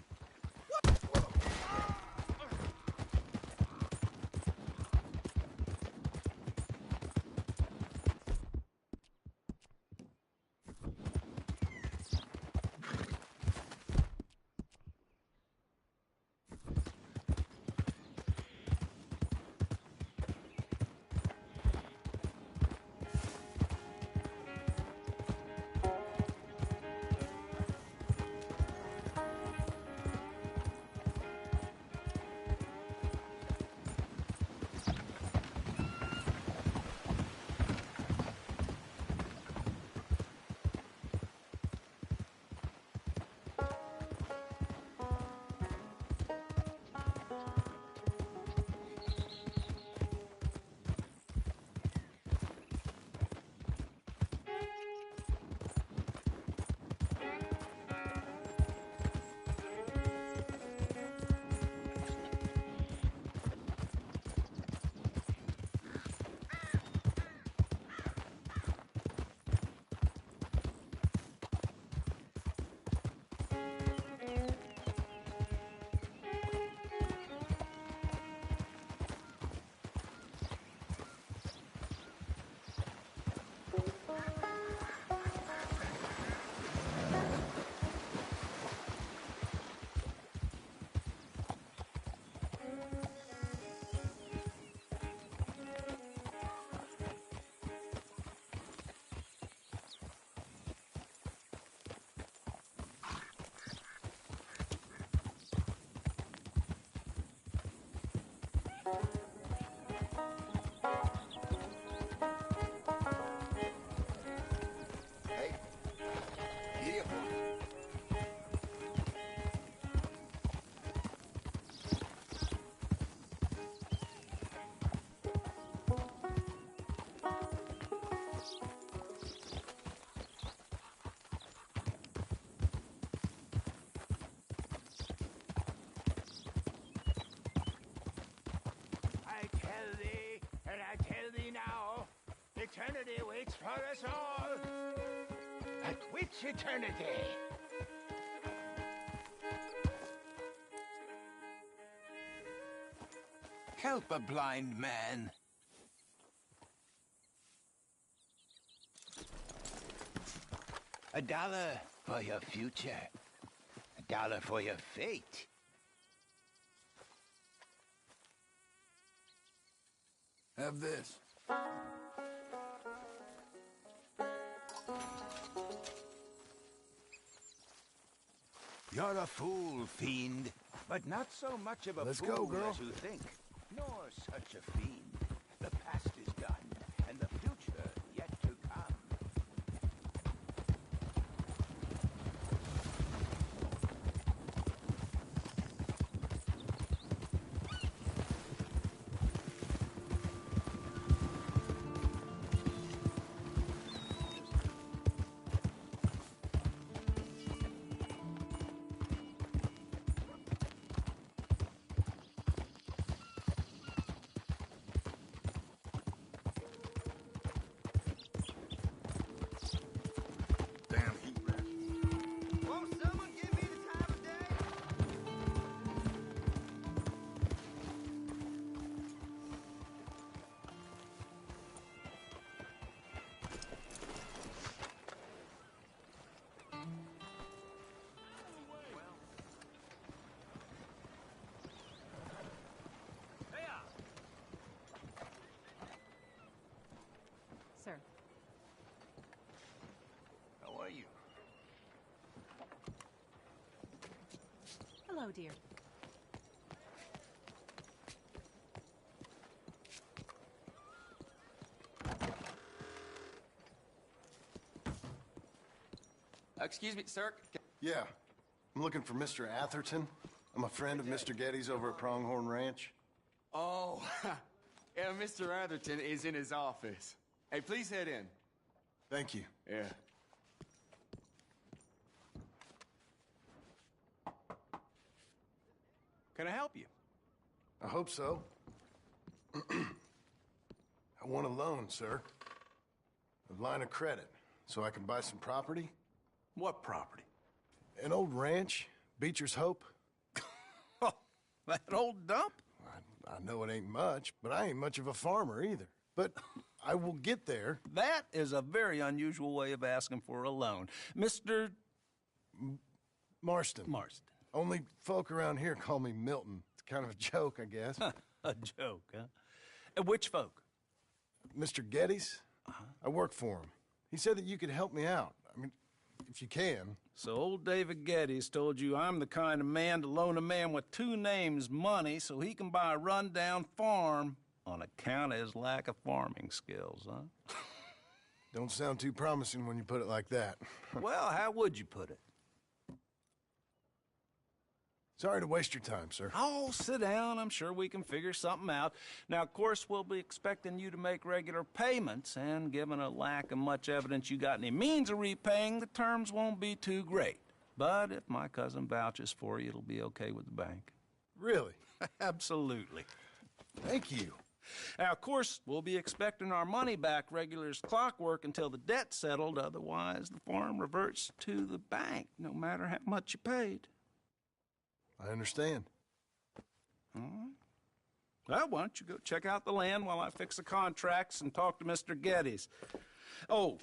Eternity waits for us all. At which eternity? Help a blind man. $1 for your future. $1 for your fate. Have this. You're a fool, fiend. But not so much of a Let's fool go, girl. as you think. Nor such a fiend. The past is done, and the future yet to come. Damn heat rat. Won't someone give me the time of day? Sir. How are you? Hello, dear. Excuse me, sir. Yeah. I'm looking for Mr. Atherton. I'm a friend of Mr. Getty's over at Pronghorn Ranch. Oh, yeah, Mr. Atherton is in his office. Hey, please head in. Thank you. Yeah. Can I help you? I hope so. I want a loan, sir. A line of credit, so I can buy some property. What property? An old ranch, Beecher's Hope. That old dump? I know it ain't much, but I ain't much of a farmer either. But I will get there. That is a very unusual way of asking for a loan. Mr. Marston. Marston. Only folk around here call me Milton. It's kind of a joke, I guess. A joke, huh? And which folk? Mr. Getty's. I work for him. He said that you could help me out. I mean, if you can. So old David Geddes told you I'm the kind of man to loan a man with two names money so he can buy a rundown farm on account of his lack of farming skills, huh? Don't sound too promising when you put it like that. Well, how would you put it? Sorry to waste your time, sir. Oh, sit down. I'm sure we can figure something out. Now, of course, we'll be expecting you to make regular payments, and given a lack of much evidence you got any means of repaying, the terms won't be too great. But if my cousin vouches for you, it'll be okay with the bank. Really? Absolutely. Thank you. Now, of course, we'll be expecting our money back regular as clockwork until the debt's settled. Otherwise, the farm reverts to the bank, no matter how much you paid. I understand. All right. Well, why don't you go check out the land while I fix the contracts and talk to Mr. Geddes. Oh,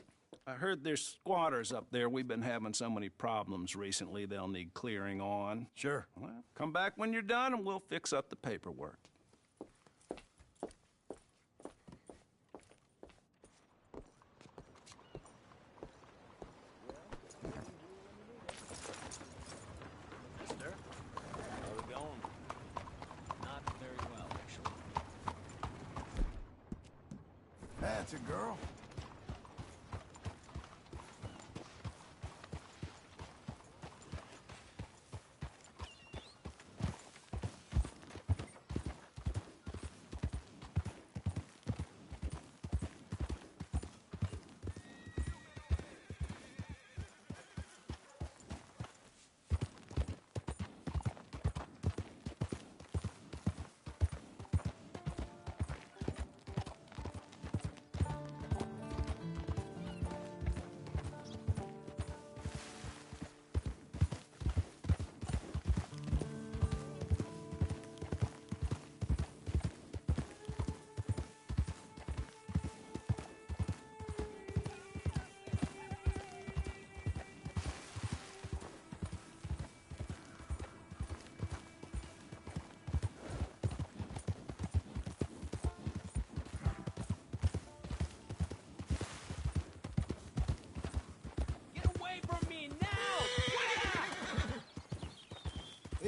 I heard there's squatters up there. We've been having so many problems recently, they'll need clearing on. Sure. Well, come back when you're done and we'll fix up the paperwork. That's a girl.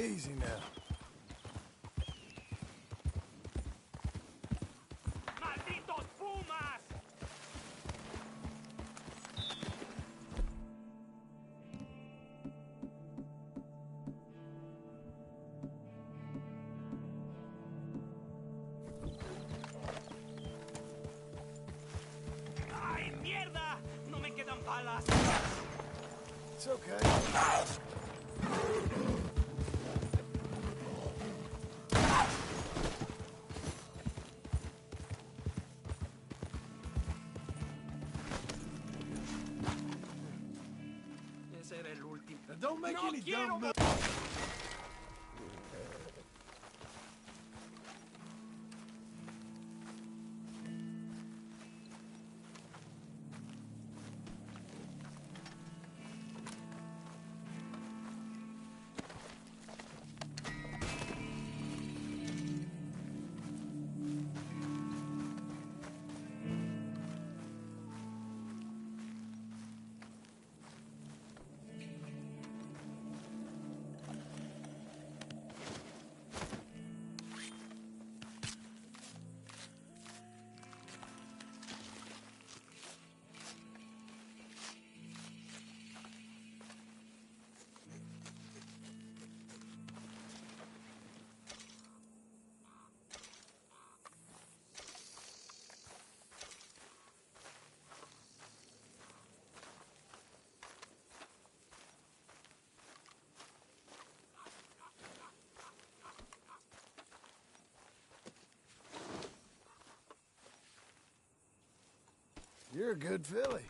Easy now. ¡Malditos pumas! ¡Ay, mierda! ¡No me quedan balas! It's okay. Ese era el último. Now don't make No any quiero dumb... You're a good filly.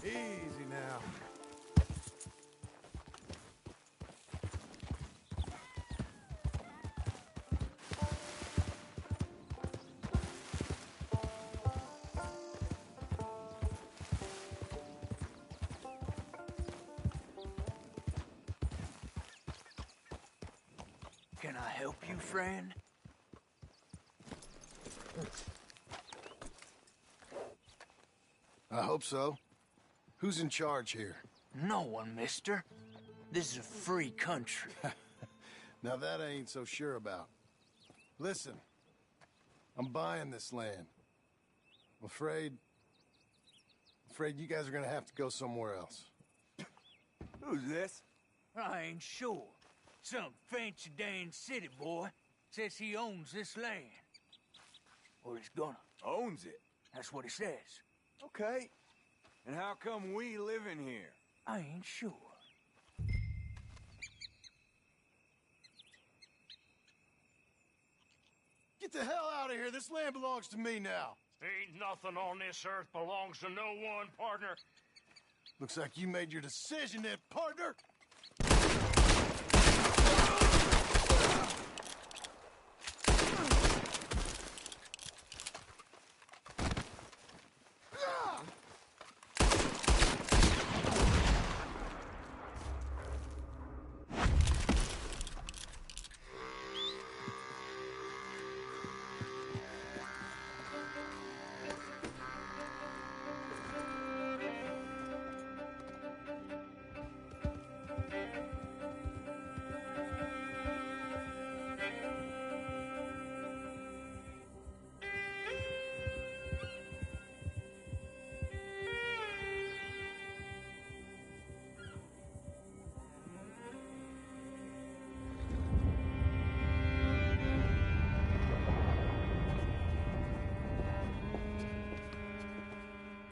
Easy now. Can I help you, friend? I hope so. Who's in charge here? No one, mister. This is a free country. Now that I ain't so sure about. Listen, I'm buying this land. I'm afraid you guys are gonna have to go somewhere else. Who's this? I ain't sure. Some fancy Dan city boy says he owns this land. Or he's gonna. Owns it? That's what he says. Okay. And how come we live in here? I ain't sure. Get the hell out of here. This land belongs to me now. Ain't nothing on this earth belongs to no one, partner. Looks like you made your decision then, partner.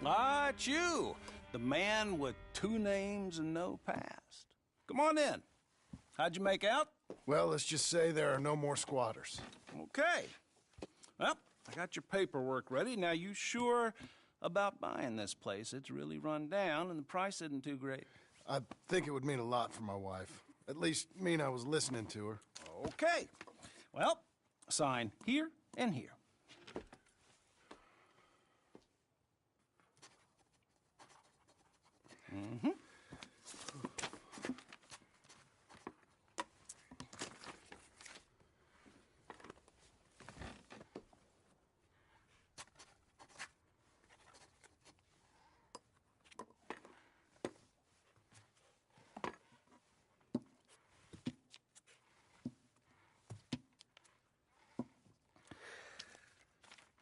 Ah, it's you, the man with 2 names and no past. Come on in. How'd you make out? Well, let's just say there are no more squatters. Okay. Well, I got your paperwork ready. Now, you sure about buying this place? It's really run down, and the price isn't too great. I think it would mean a lot for my wife. At least mean I was listening to her. Okay. Well, sign here and here. Mm-hmm.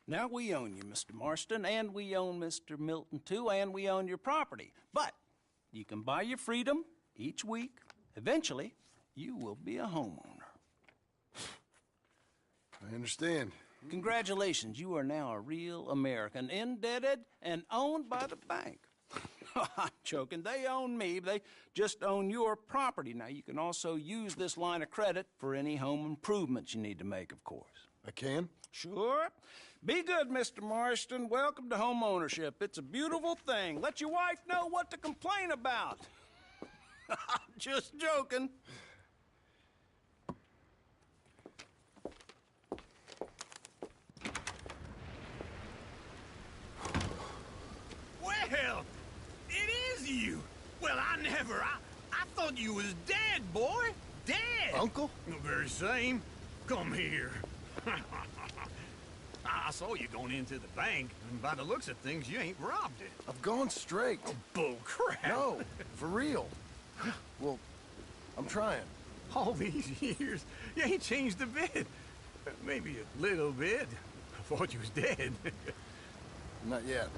Now, we own you, Mr. Marston, and we own Mr. Milton, too, and we own your property. But you can buy your freedom each week. Eventually, you will be a homeowner. I understand. Congratulations, you are now a real American, indebted and owned by the bank. I'm joking. They own me. They just own your property. Now, you can also use this line of credit for any home improvements you need to make, of course. I can? Sure. Be good, Mr. Marston. Welcome to home ownership. It's a beautiful thing. Let your wife know what to complain about. Just joking. Well, it is you. Well, I thought you was dead, boy. Dead. Uncle? The very same. Come here. I saw you going into the bank, and by the looks of things, you ain't robbed it. I've gone straight. Oh, bull crap. No, for real. Well, I'm trying. All these years, you ain't changed a bit. Maybe a little bit. I thought you was dead. Not yet.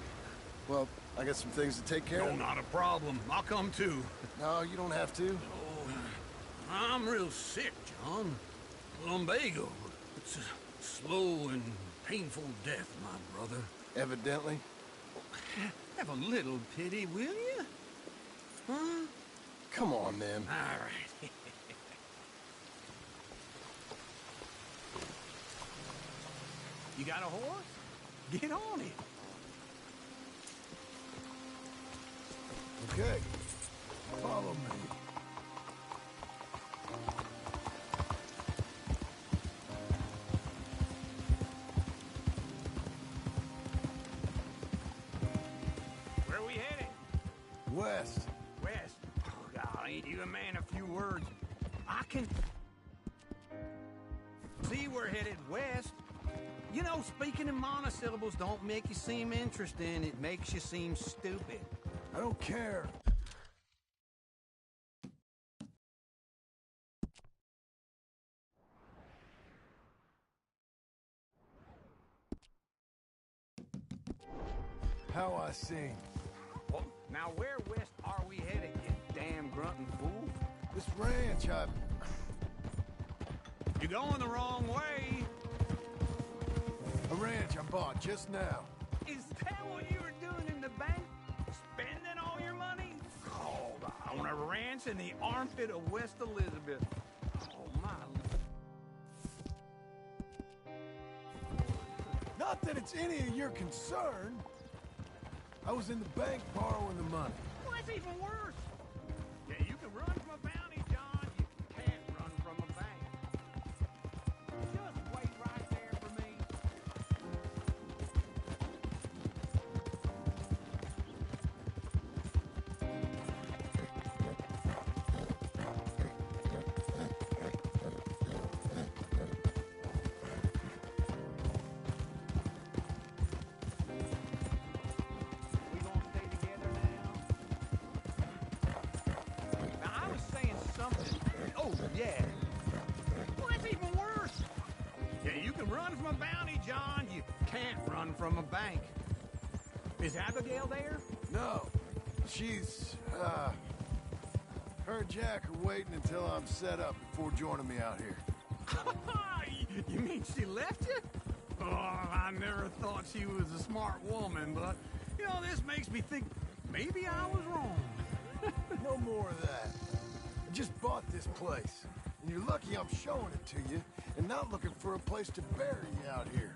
Well, I got some things to take care of. No, not a problem. I'll come too. No, you don't have to. Oh, I'm real sick, John. Lumbago. It's a slow and painful death, my brother. Evidently. Have a little pity, will you? Huh? Come on, then. All right. You got a horse? Get on it. Okay. Follow me. Where are we headed? West. West? Oh, God, ain't you a man of few words? I can... See, we're headed west. You know, speaking in monosyllables don't make you seem interesting. It makes you seem stupid. I don't care. How I sing. Well, now where west are we headed, you damn grunting fool? This ranch, You're going the wrong way. A ranch I bought just now. Is that what you were doing in the bank? Spending all your money? Oh, on a ranch in the armpit of West Elizabeth. Oh, my... Not that it's any of your concern. I was in the bank borrowing the money. Well, that's even worse. Yeah, you can run from a bounty, John. You can't run from a bank. Just wait right there for me. Yeah. Well, that's even worse. Yeah, you can run from a bounty, John. You can't run from a bank. Is Abigail there? No. She's, her and Jack are waiting until I'm set up before joining me out here. You mean she left you? Oh, I never thought she was a smart woman, but, you know, this makes me think maybe I was wrong. No more of that. I just bought this place. You're lucky I'm showing it to you and not looking for a place to bury you out here.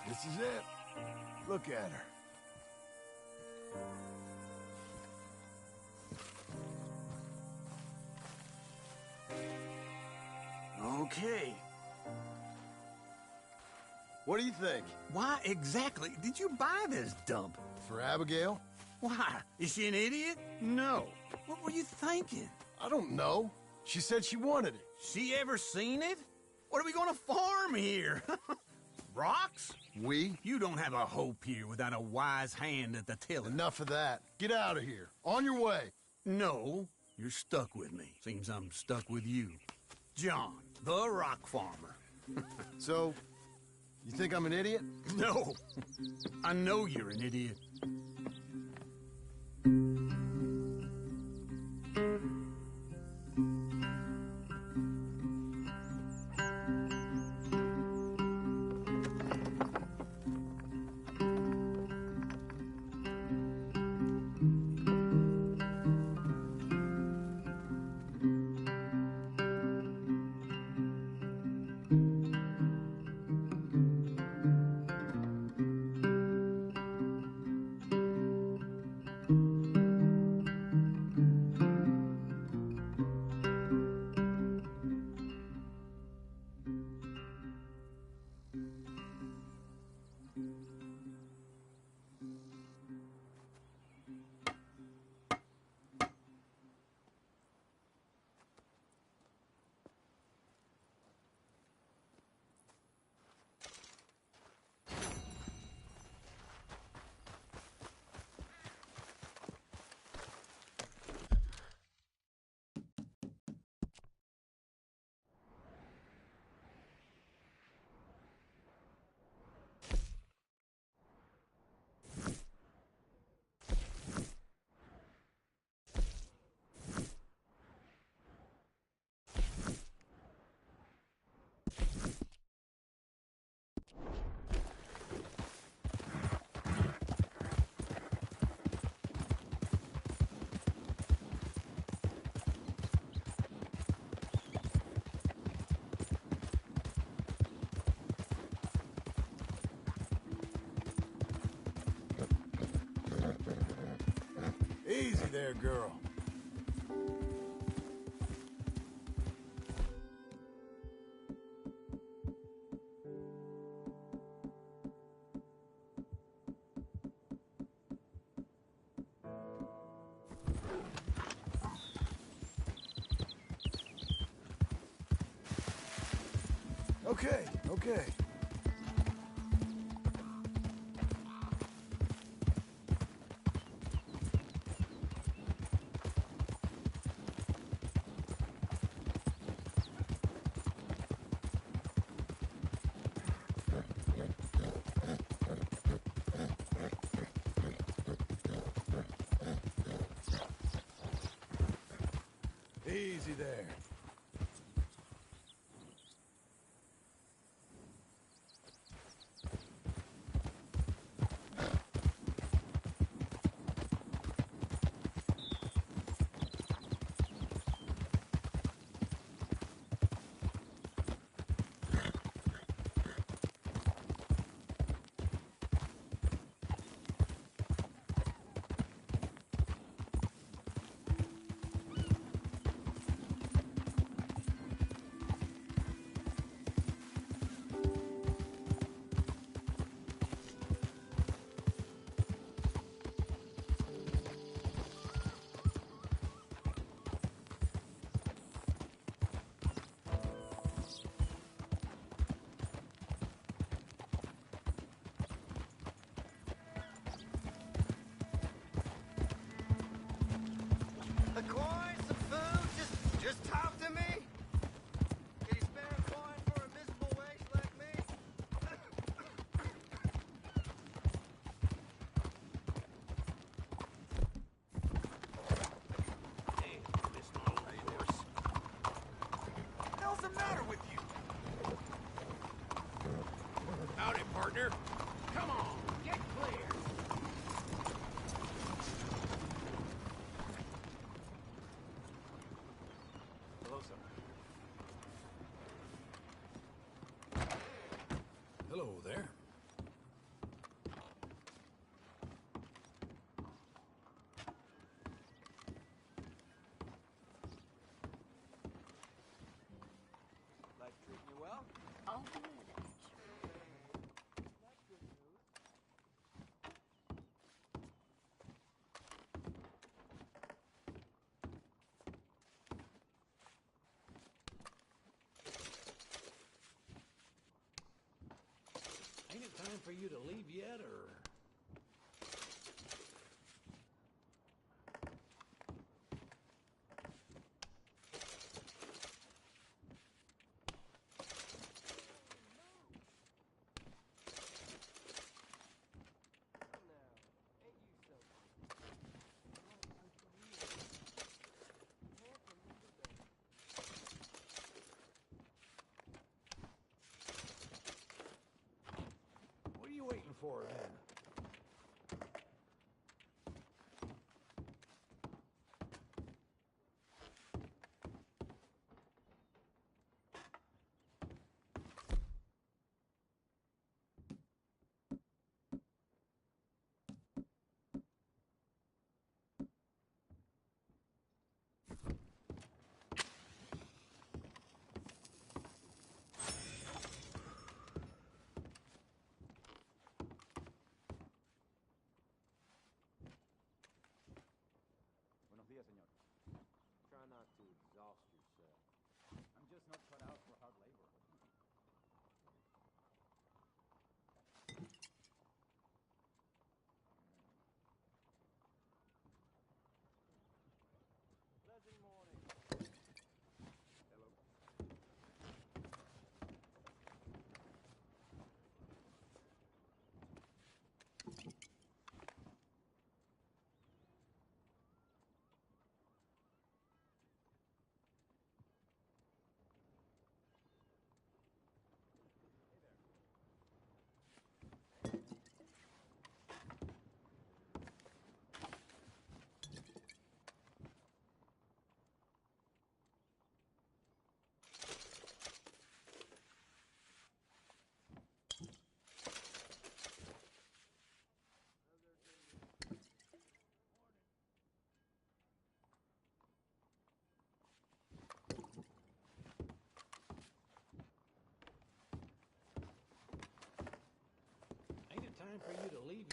This is it. Look at her. Okay. What do you think? Why exactly did you buy this dump? For Abigail? Why? Is she an idiot? No. What were you thinking? I don't know. She said she wanted it. She ever seen it? What are we gonna farm here? Rocks? We? You don't have a hope here without a wise hand at the tiller. Enough of that. Get out of here. On your way. No, you're stuck with me. Seems I'm stuck with you. John, the rock farmer. So, you think I'm an idiot? No. I know you're an idiot. Easy there, girl. Okay, okay. Easy there. A coin, some food, just talk to me. Can you spare a coin for a miserable waste like me? Hey, Mr. Horse. What the hell's the matter with you? Howdy, partner. Come on, get clear. Hello, sir. Hello there. Life treating you well? Oh, good. Ain't it time for you to leave yet, or? What are you waiting for, then?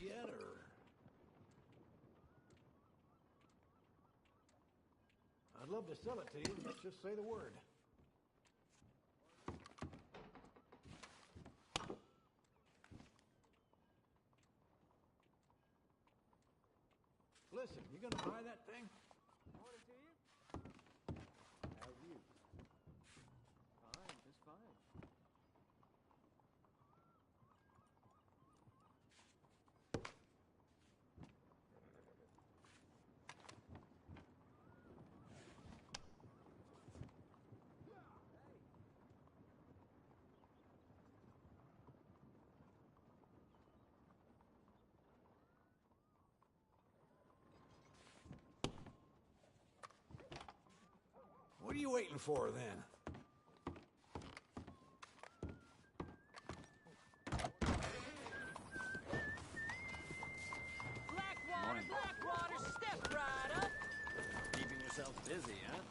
yet, or? I'd love to sell it to you. Let's just say the word. Listen, you gonna buy that thing? How are you? Fine, just fine. What are you waiting for, then? Blackwater, step right up. Keeping yourself busy, huh?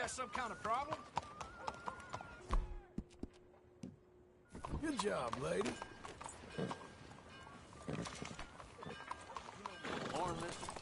got some kind of problem? Good job, lady. Morning, Mr.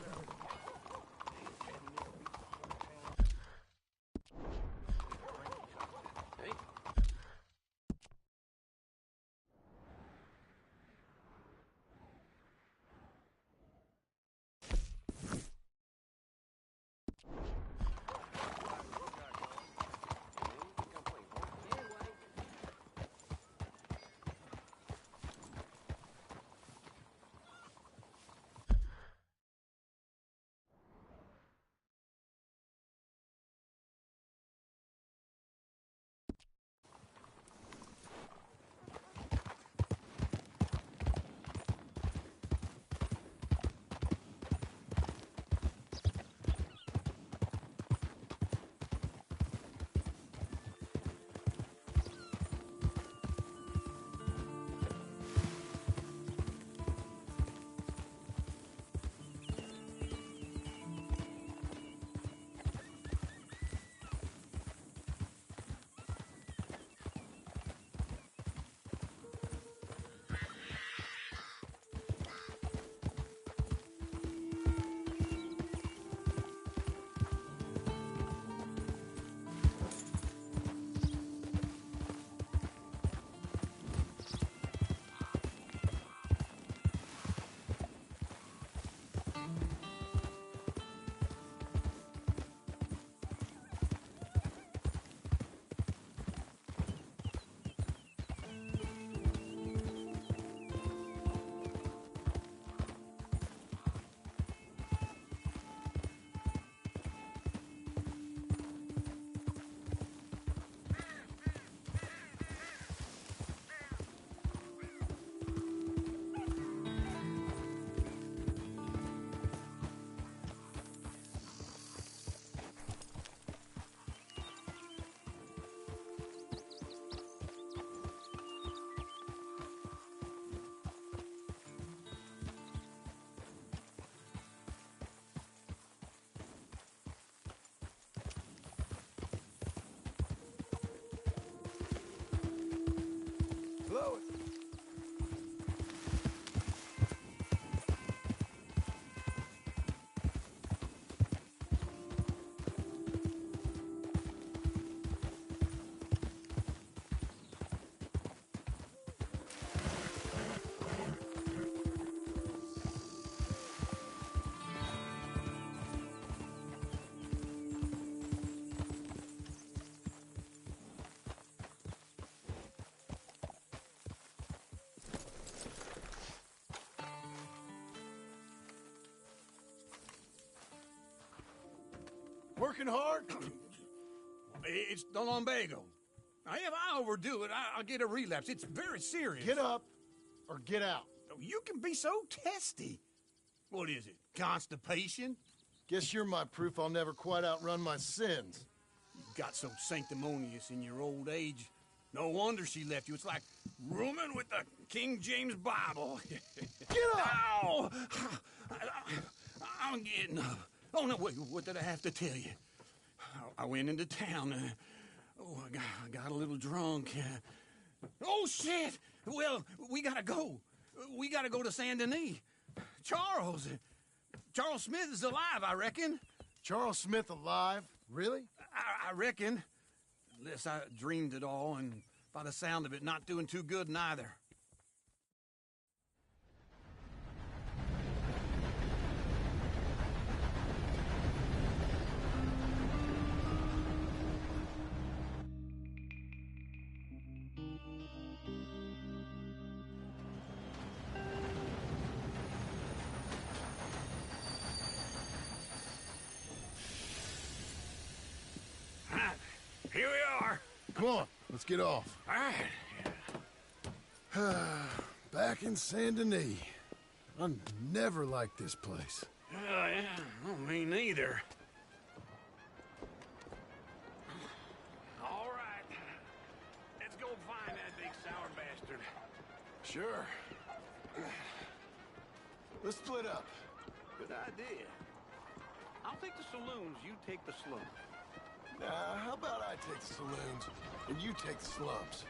Blow it. Working hard? It's the lumbago. Now, if I overdo it, I'll get a relapse. It's very serious. Get up or get out. You can be so testy. What is it, constipation? Guess you're my proof I'll never quite outrun my sins. You got so sanctimonious in your old age. No wonder she left you. It's like rooming with the King James Bible. Get up! Ow! I'm getting up. Oh, no, wait, what did I have to tell you? I went into town. I got a little drunk. Oh, shit! Well, we gotta go. We gotta go to Saint Denis. Charles Smith is alive, I reckon. Charles Smith alive? Really? I reckon. Unless I dreamed it all, and by the sound of it, not doing too good neither. Here we are. Come on, let's get off. All right. Back in Saint Denis. I never liked this place. Yeah, well, me neither. All right. Let's go find that big sour bastard. Sure. Let's split up. Good idea. I'll take the saloons, you take the slope. How about I take the saloons, and you take the slums?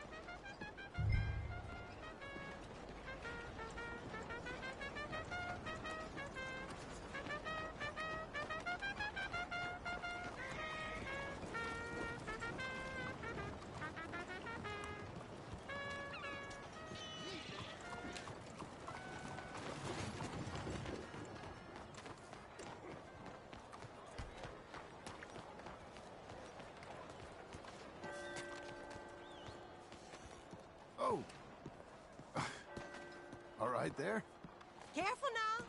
Oh. All right there. Careful now.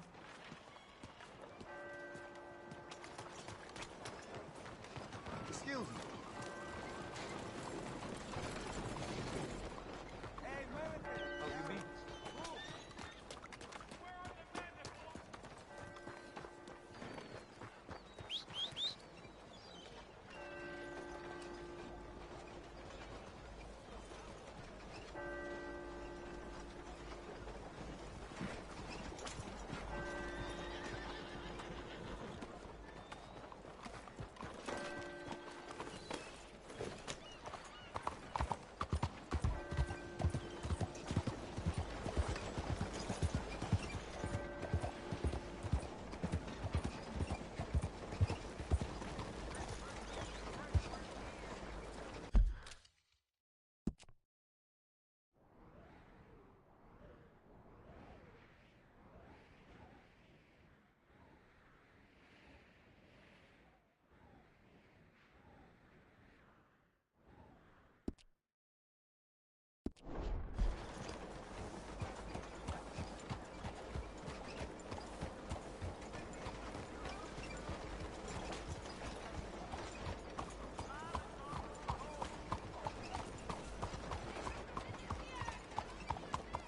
Excuse me.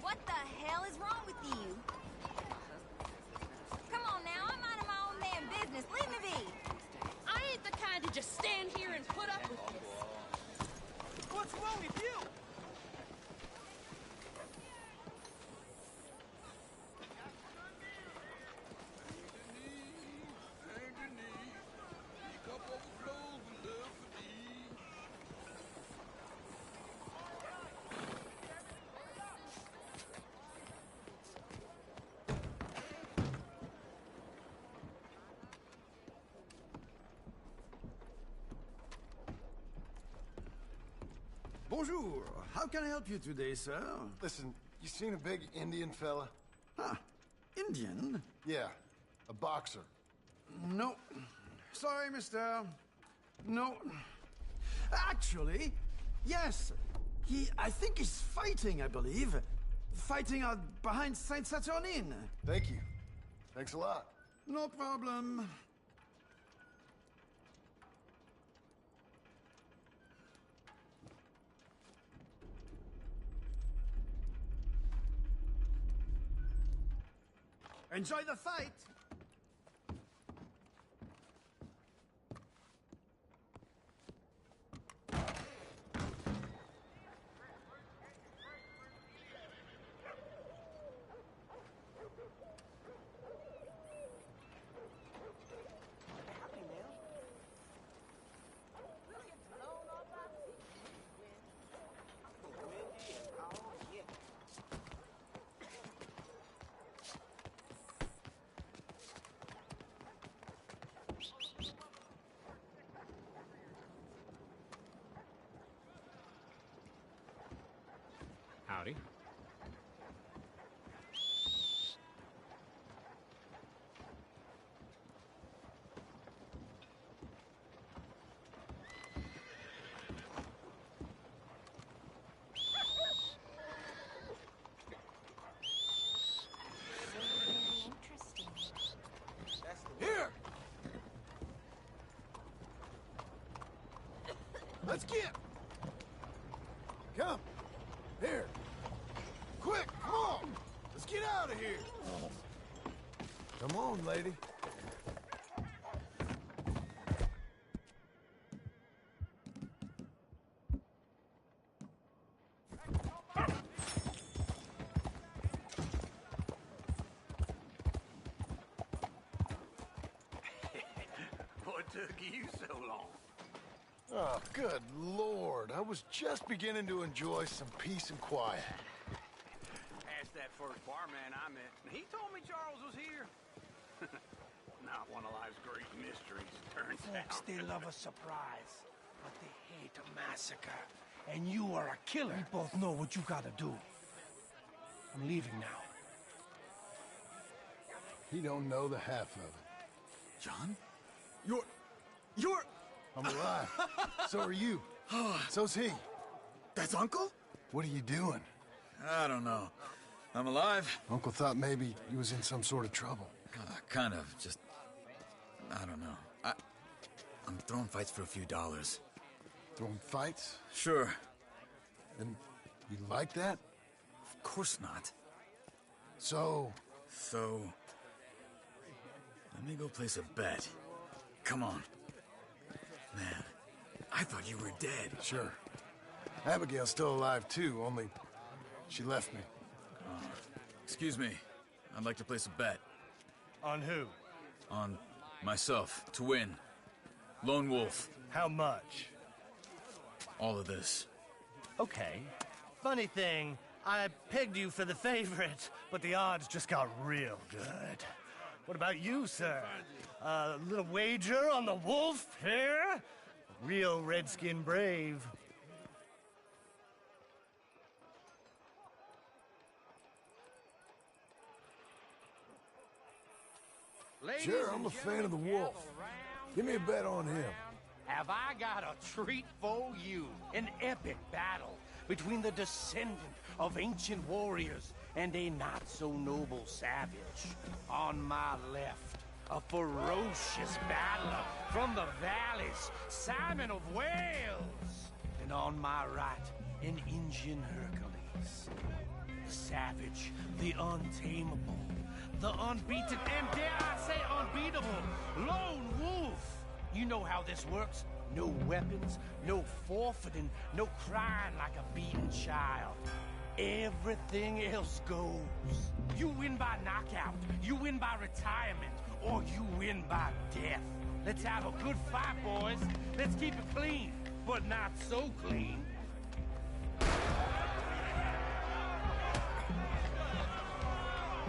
What the hell is wrong with you? Come on now, I'm minding my own damn business. Leave me be. I ain't the kind to just stand here and put up with this. What's wrong with you? Bonjour. How can I help you today, sir? Listen, you seen a big Indian fella? Ah, Indian? Yeah, a boxer. No. Sorry, mister. No. Actually, yes. I think he's fighting, I believe. Fighting out behind Saint Saturnine. Thank you. Thanks a lot. No problem. Enjoy the fight! Howdy. Here! Let's get! Come! Here! Quick, come on! Let's get out of here! Come on, lady. What took you so long? Oh, good Lord. I was just beginning to enjoy some peace and quiet. Asked that first barman I met, and he told me Charles was here. Not one of life's great mysteries, turns Folks, out. they love a surprise, but they hate a massacre. And you are a killer. We both know what you gotta do. I'm leaving now. He don't know the half of it. John? You're... I'm alive. So are you. So's he. That's Uncle? What are you doing? I don't know. I'm alive. Uncle thought maybe you was in some sort of trouble. Kind of. Just... I don't know. I'm throwing fights for a few dollars. Throwing fights? Sure. And you like that? Of course not. So, let me go place a bet. Come on. Man, I thought you were dead. Sure. Abigail's still alive too, only she left me. Excuse me. I'd like to place a bet. On who? On myself, to win. Lone Wolf. How much? All of this. Okay. Funny thing, I pegged you for the favorite, but the odds just got real good. What about you, sir? A little wager on the wolf here? Real redskin brave. Sure, I'm a fan of the wolf. Give me a bet on him. Have I got a treat for you? An epic battle between the descendant of ancient warriors and a not-so-noble savage. On my left, a ferocious battler from the valleys, Simon of Wales. And on my right, an Indian Hercules. The savage, the untamable, the unbeaten, and dare I say unbeatable, Lone Wolf. You know how this works. No weapons, no forfeiting, no crying like a beaten child. Everything else goes. You win by knockout, you win by retirement, or you win by death. Let's have a good fight, boys. Let's keep it clean, but not so clean.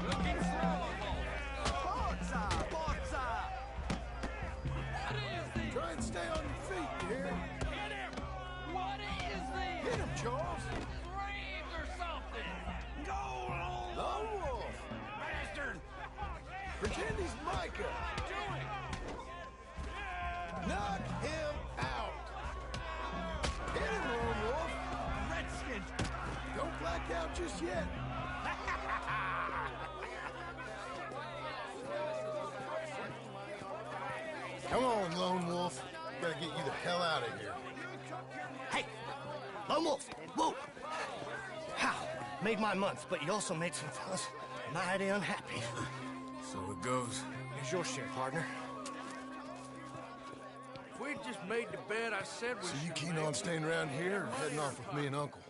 Looking slow. Try and stay on your feet, you hear? Hit him! What is this? Hit him, Charles! Braves or something! Go, Lone Wolf! bastard! Pretend he's Micah! Do it! Knock him out! Hit him, Lone Wolf! Redskin! Don't black out just yet! Come on, Lone Wolf. Gotta get you the hell out of here. Hey! Lone Wolf! Whoa! How? Made my month, but you also made some fellas mighty unhappy. So it goes. Here's your share, partner. If we'd just made the bet I said we So you should keen make, on staying around here or heading off with me and Uncle?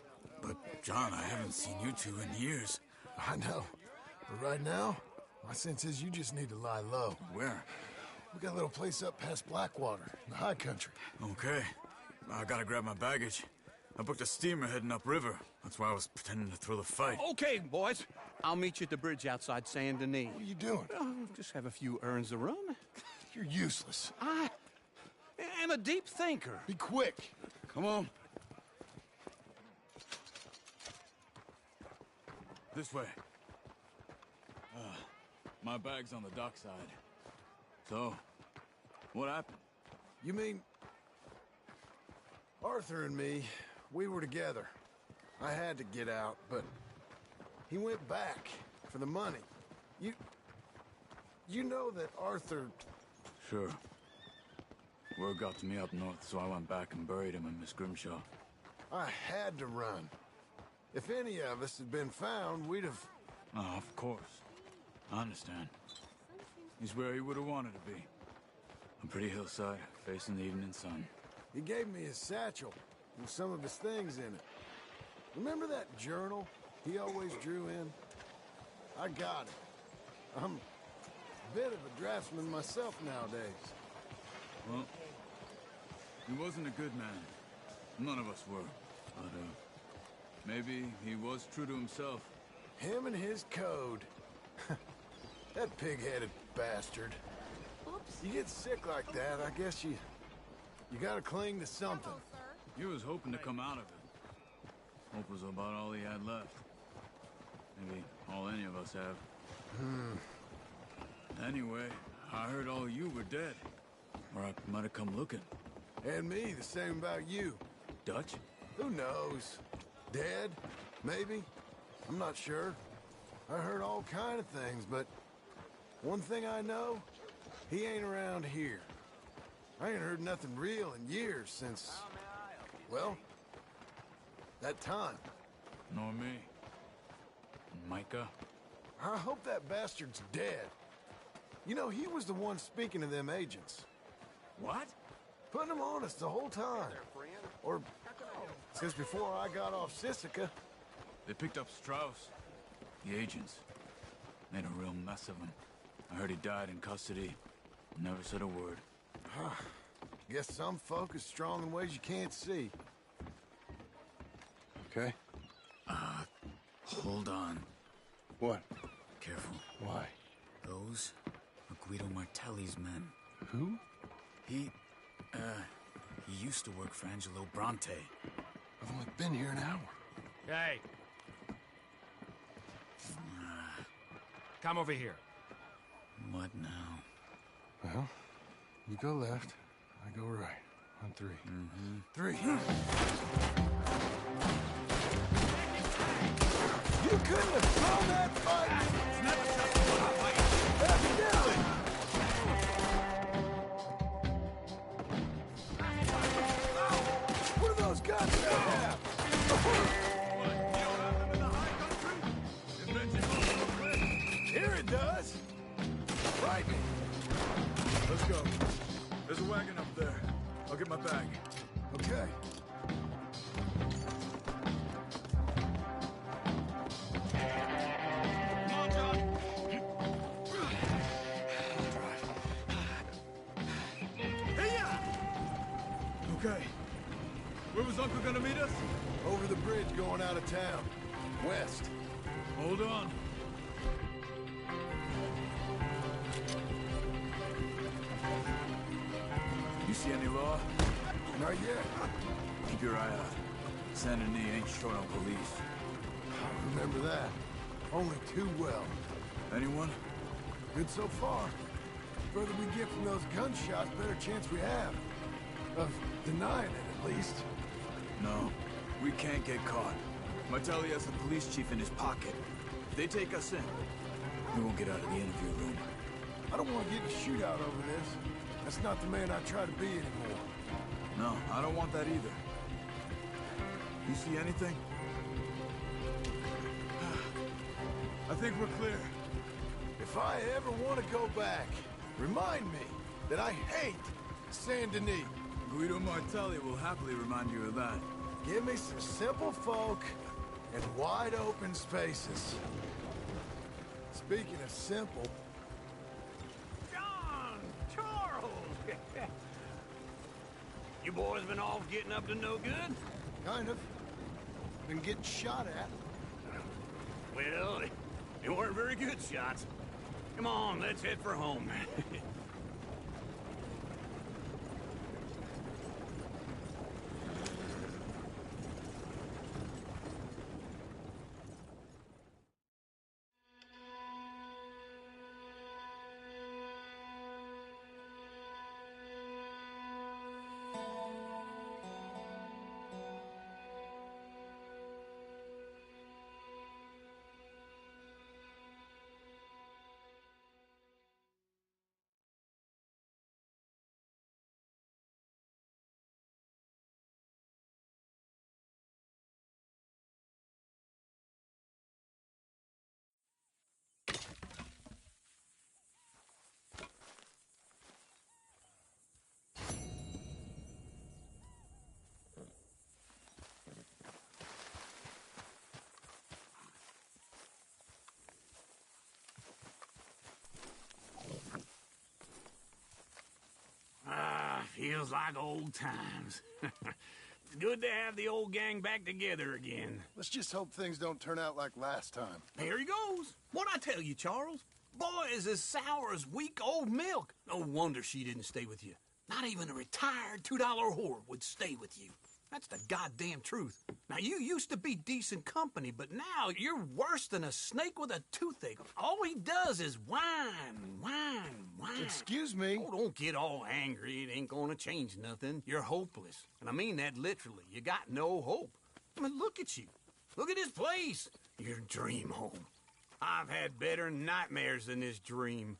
But, John, I haven't seen you two in years. I know. But right now, my sense is you just need to lie low. Where? We got a little place up past Blackwater, in the high country. Okay. I gotta grab my baggage. I booked a steamer heading upriver. That's why I was pretending to throw the fight. Okay, boys. I'll meet you at the bridge outside Saint Denis. What are you doing? Just have a few urns of rum. You're useless. I am a deep thinker. Be quick. Come on. This way. My bag's on the dockside. So, what happened? You mean... Arthur and me, we were together. I had to get out, but he went back for the money. You know that Arthur... Sure. Word got to me up north, so I went back and buried him in Miss Grimshaw. I had to run. If any of us had been found, we'd have... Oh, of course. I understand. He's where he would have wanted to be. A pretty hillside, facing the evening sun. He gave me his satchel with some of his things in it. Remember that journal he always drew in? I got it. I'm a bit of a draftsman myself nowadays. Well, He wasn't a good man. None of us were. But, maybe he was true to himself. Him and his code. That pig-headed bastard. Oops. You get sick like that, I guess you gotta cling to something. He was hoping to come out of it. Hope was about all he had left. Maybe all any of us have. Anyway, I heard all you were dead. Or I might have come looking. And me, the same about you. Dutch? Who knows? Dead? Maybe? I'm not sure. I heard all kind of things, but one thing I know, he ain't around here. I ain't heard nothing real in years since, well, that time. Nor me. Micah? I hope that bastard's dead. You know, he was the one speaking to them agents. What? Putting them on us the whole time. Or since before I got off Sisika. They picked up Strauss. The agents. Made a real mess of him. I heard he died in custody. Never said a word. Guess some folk is strong in ways you can't see. Okay? Hold on. What? Careful. Why? Those are Guido Martelli's men. Who? He used to work for Angelo Bronte. I've only been here an hour. Hey. Come over here. What now? Well, you go left, I go right. On three. Three. You couldn't have thrown that fight! Evidently! What are those guns they have? Here it does! Frightening! Let's go. There's a wagon up there. I'll get my bag. Okay. Okay. Where was Uncle gonna meet us? Over the bridge going out of town. West. Hold on. You see any law? Not yet. Keep your eye out. Saint Denis ain't short on police. I remember that. Only too well. Anyone? Good so far. The further we get from those gunshots, better chance we have. Of denying it, at least. No. We can't get caught. Martelli has the police chief in his pocket. If they take us in, we won't get out of the interview room. I don't want to get in a shootout over this. That's not the man I try to be anymore. No, I don't want that either. You see anything? I think we're clear. If I ever want to go back, remind me that I hate Saint Denis. Guido Martelli will happily remind you of that. Give me some simple folk and wide open spaces. Speaking of simple... John! Charles! You boys been off getting up to no good? Kind of. Been getting shot at. Well, they weren't very good shots. Come on, let's head for home. Feels like old times. It's good to have the old gang back together again. Let's just hope things don't turn out like last time. There he goes. What'd I tell you, Charles? Boy is as sour as weak old milk. No wonder she didn't stay with you. Not even a retired $2 whore would stay with you. That's the goddamn truth. Now, you used to be decent company, but now you're worse than a snake with a toothache. All he does is whine. Excuse me? Oh, don't get all angry. It ain't gonna change nothing. You're hopeless. And I mean that literally. You got no hope. I mean, look at you. Look at this place. Your dream home. I've had better nightmares than this dream.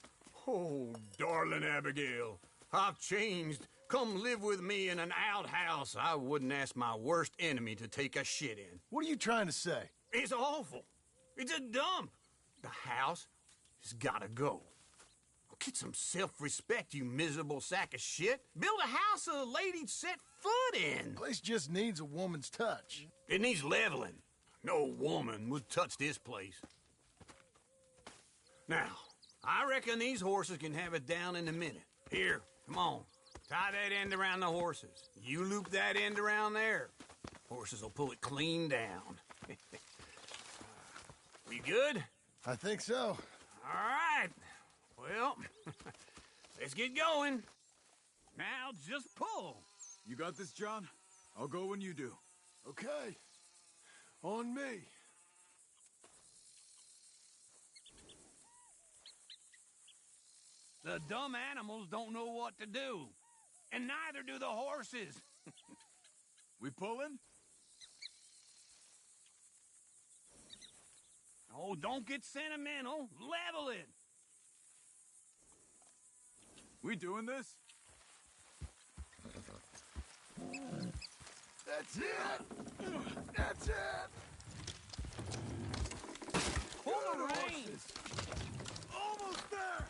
Oh, darling Abigail, I've changed. Come live with me in an outhouse I wouldn't ask my worst enemy to take a shit in. What are you trying to say? It's awful. It's a dump. The house has gotta go. Get some self-respect, you miserable sack of shit. Build a house a lady'd set foot in. The place just needs a woman's touch. It needs leveling. No woman would touch this place. Now, I reckon these horses can have it down in a minute. Here, come on. Tie that end around the horses. You loop that end around there. Horses will pull it clean down. We good? I think so. All right. Well, let's get going. Now just pull. You got this, John? I'll go when you do. Okay. On me. The dumb animals don't know what to do. And neither do the horses. We pulling? Oh, don't get sentimental. Level it. We doing this? That's it. That's it. Pull the reins. Almost there.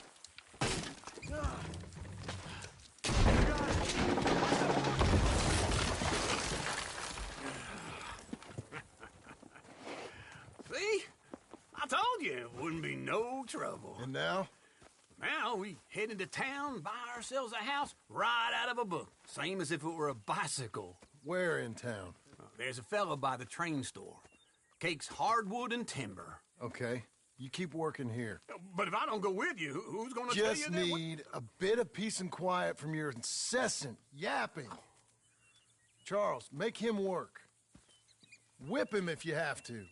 See? I told you it wouldn't be no trouble. And now? Now we head into town, buy ourselves a house right out of a book. Same as if it were a bicycle. Where in town? There's a fella by the train store. Cakes hardwood and timber. Okay. You keep working here. But if I don't go with you, who's gonna tell you that? Just need a bit of peace and quiet from your incessant yapping. Charles, make him work. Whip him if you have to.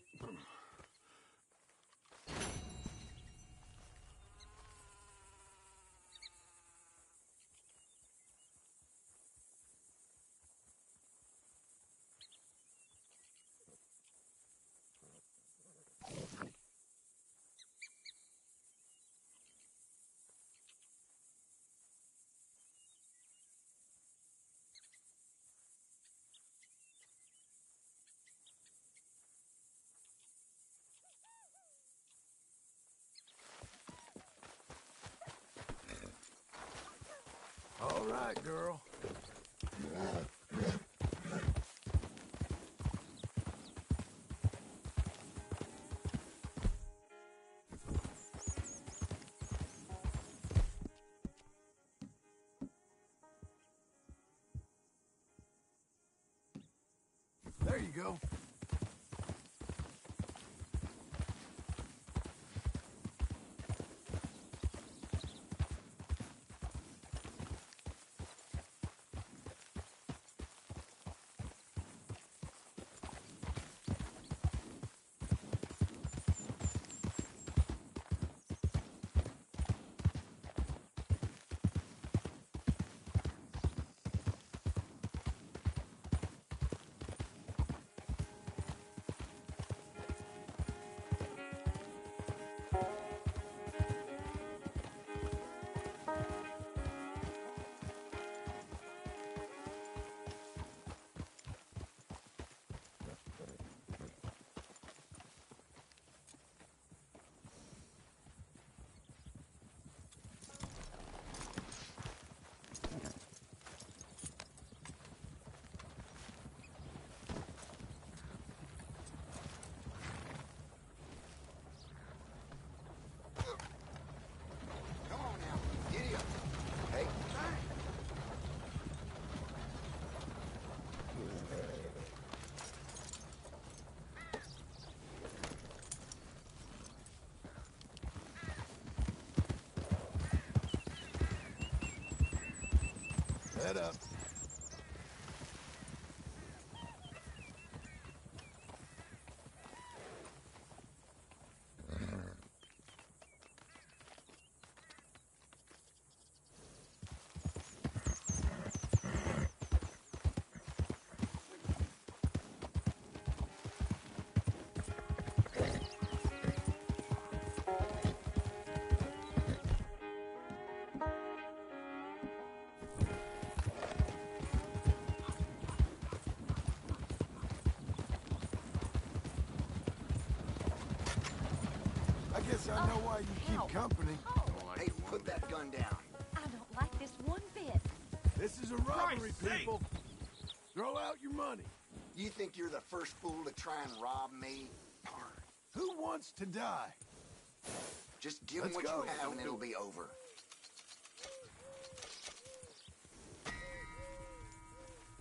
All right, girl. There you go. Head up. I know why you keep company. Hey, put that gun down. I don't like this one bit. This is a robbery, people. Throw out your money. You think you're the first fool to try and rob me? Who wants to die? Just give them what you have and it'll be over.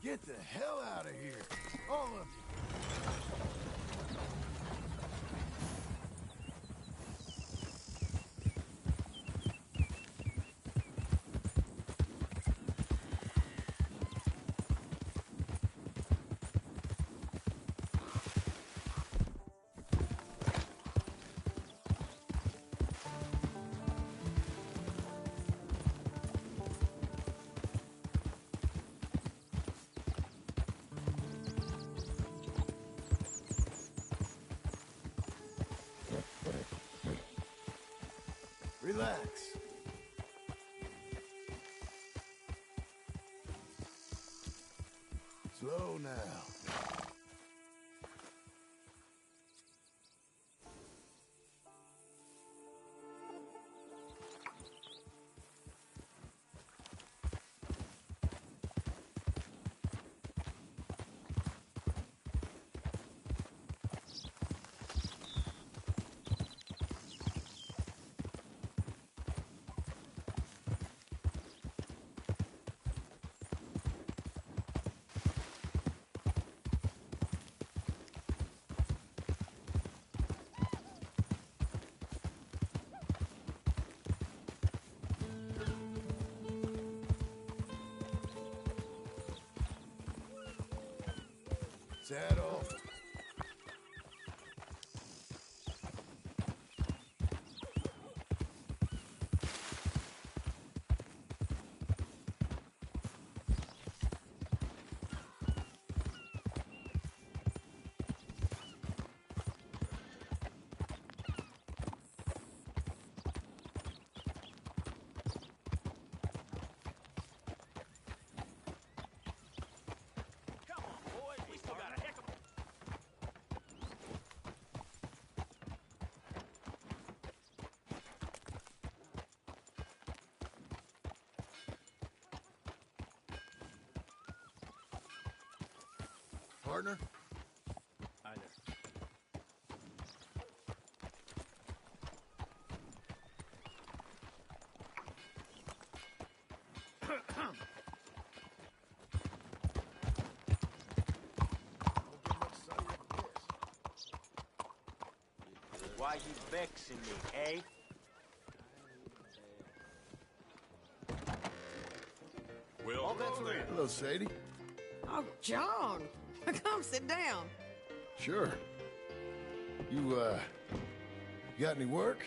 Get the hell out of here. All of you. Relax. Slow now. Saddle. Partner? Hi there. Why you vexing me, eh? Will. Hello, Sadie. Oh, John. Come sit down. Sure. You got any work?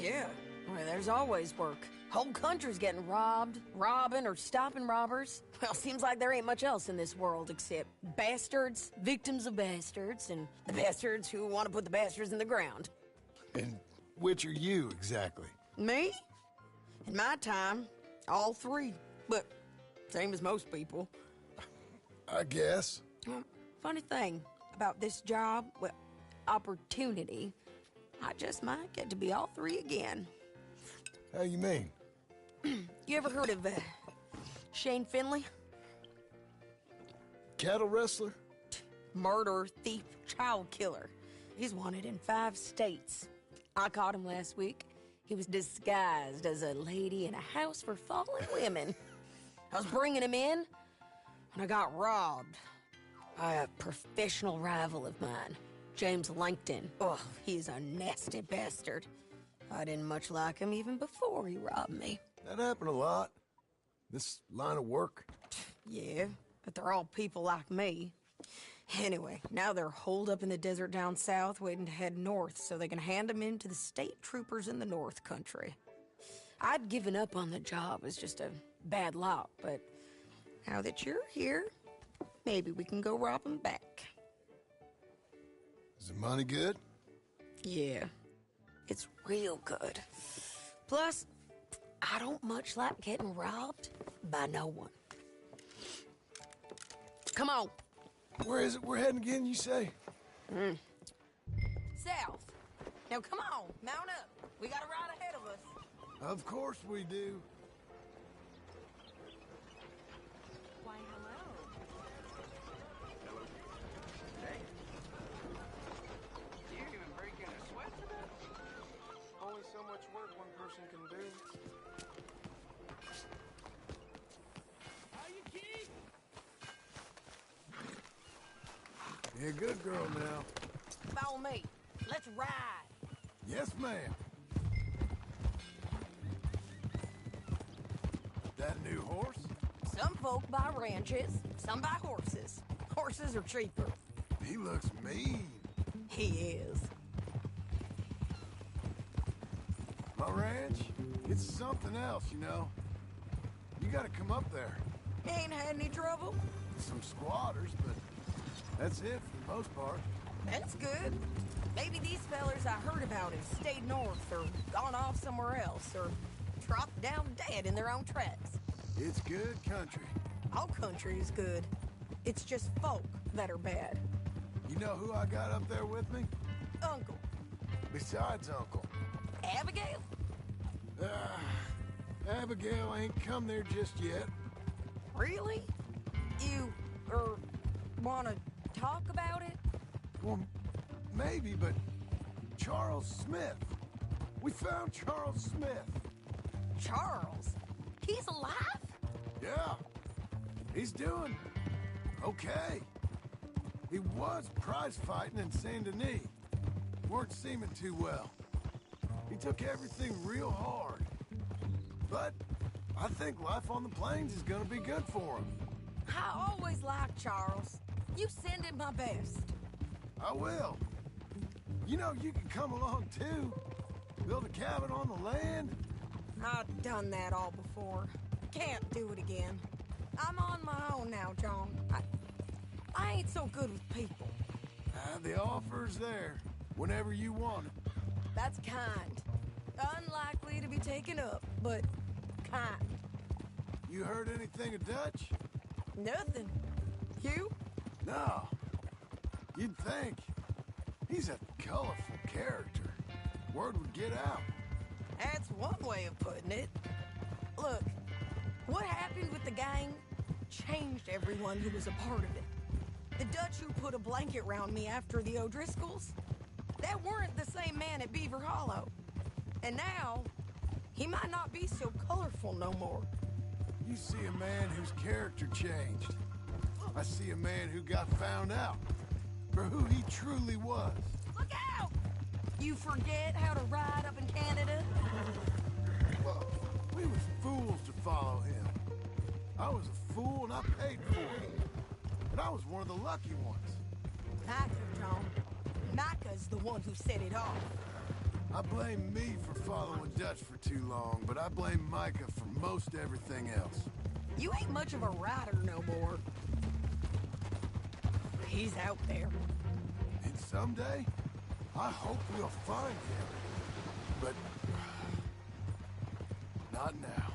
Yeah. Well, there's always work. Whole country's getting robbed, robbing, or stopping robbers. Well, seems like there ain't much else in this world except bastards, victims of bastards, and the bastards who want to put the bastards in the ground. And which are you, exactly? Me? In my time, all three. But same as most people. I guess. Well, funny thing about this job, well, opportunity, I just might get to be all three again. How you mean? You ever heard of Shane Finley? Cattle wrestler? Murderer, thief, child killer. He's wanted in 5 states. I caught him last week. He was disguised as a lady in a house for fallen women. I was bringing him in, and I got robbed by a professional rival of mine, James Langton. Oh, he's a nasty bastard. I didn't much like him even before he robbed me. That happened a lot. This line of work. Yeah, but they're all people like me. Anyway, now they're holed up in the desert down south waiting to head north so they can hand them in to the state troopers in the North Country. I'd given up on the job as just a bad lot, but now that you're here, maybe we can go rob them back. Is the money good? Yeah, it's real good. Plus, I don't much like getting robbed by no one. Come on. Where is it we're heading again, you say? South. Now come on, mount up. We got a ride ahead of us. Of course we do. Why, hello. Hey. You even break in a sweat for that? Only so much work one person can do. You're a good girl now. Follow me. Let's ride. Yes, ma'am. That new horse? Some folk buy ranches, some buy horses. Horses are cheaper. He looks mean. He is. My ranch, it's something else, you know. You gotta come up there. Ain't had any trouble? Some squatters, but that's it for the most part. That's good. Maybe these fellers I heard about have stayed north or gone off somewhere else or dropped down dead in their own tracks. It's good country. All country is good. It's just folk that are bad. You know who I got up there with me? Uncle. Besides Uncle. Abigail? Abigail ain't come there just yet. Really? You, wanna talk about it? Well, maybe, but Charles Smith. We found Charles Smith. Charles? He's alive? Yeah. He's doing okay. He was prize fighting in Saint Denis. Weren't seeming too well. He took everything real hard. But I think life on the plains is gonna be good for him. I always liked Charles. You send him my best. I will. You know, you can come along too. Build a cabin on the land. I've done that all before. Can't do it again. I'm on my own now, John. I ain't so good with people. The offer's there, whenever you want it. That's kind. Unlikely to be taken up, but kind. You heard anything of Dutch? Nothing. You? No. You'd think. He's a colorful character. Word would get out. That's one way of putting it. Look, what happened with the gang changed everyone who was a part of it. The Dutch who put a blanket around me after the O'Driscolls, that weren't the same man at Beaver Hollow. And now, he might not be so colorful no more. You see a man whose character changed. I see a man who got found out for who he truly was. Look out! You forget how to ride up in Canada? Well, we was fools to follow him. I was a fool and I paid for it. And I was one of the lucky ones. Micah, John. Micah's the one who set it off. I blame me for following Dutch for too long, but I blame Micah for most everything else. You ain't much of a rider no more. He's out there. And someday, I hope we'll find him. But not now.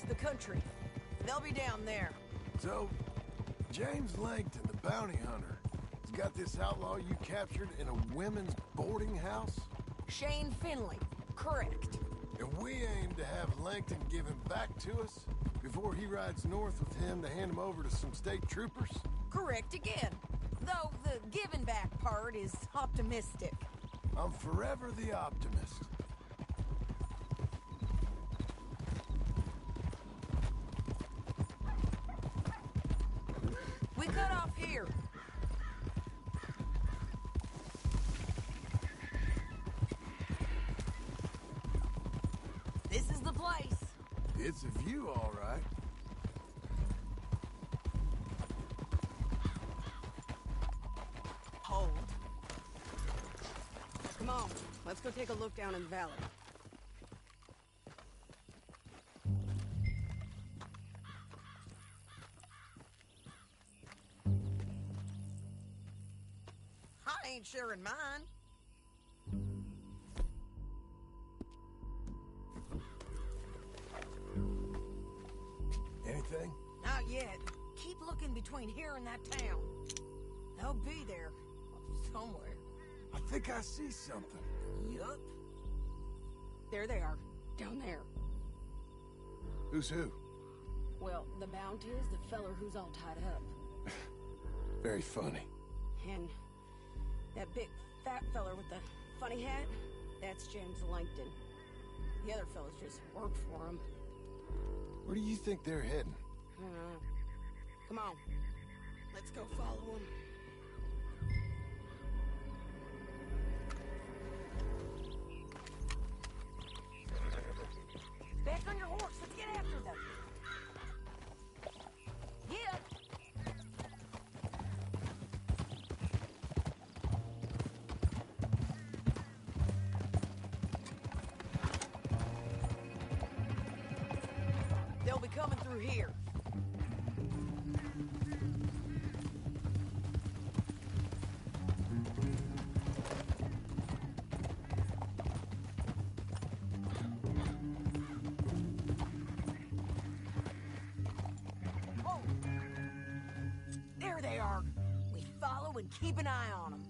The country. They'll be down there. So, James Langton, the bounty hunter, has got this outlaw you captured in a women's boarding house? Shane Finley, correct. And we aim to have Langton give him back to us before he rides north with him to hand him over to some state troopers? Correct again. Though the giving back part is optimistic. I'm forever the optimist. We cut off here. This is the place. It's a view, all right. Hold. Come on, let's go take a look down in the valley. I ain't sharing mine. Anything? Not yet. Keep looking between here and that town. They'll be there. Somewhere. I think I see something. Yup. There they are. Down there. Who's who? Well, the Bounty is the feller who's all tied up. Very funny. And that big fat feller with the funny hat, that's James Langton. The other fellas just work for him. Where do you think they're heading? Come on. Let's go follow them. Back on your horse. Let's get after them. Yeah. They'll be coming through here. Oh. There they are. We follow and keep an eye on them.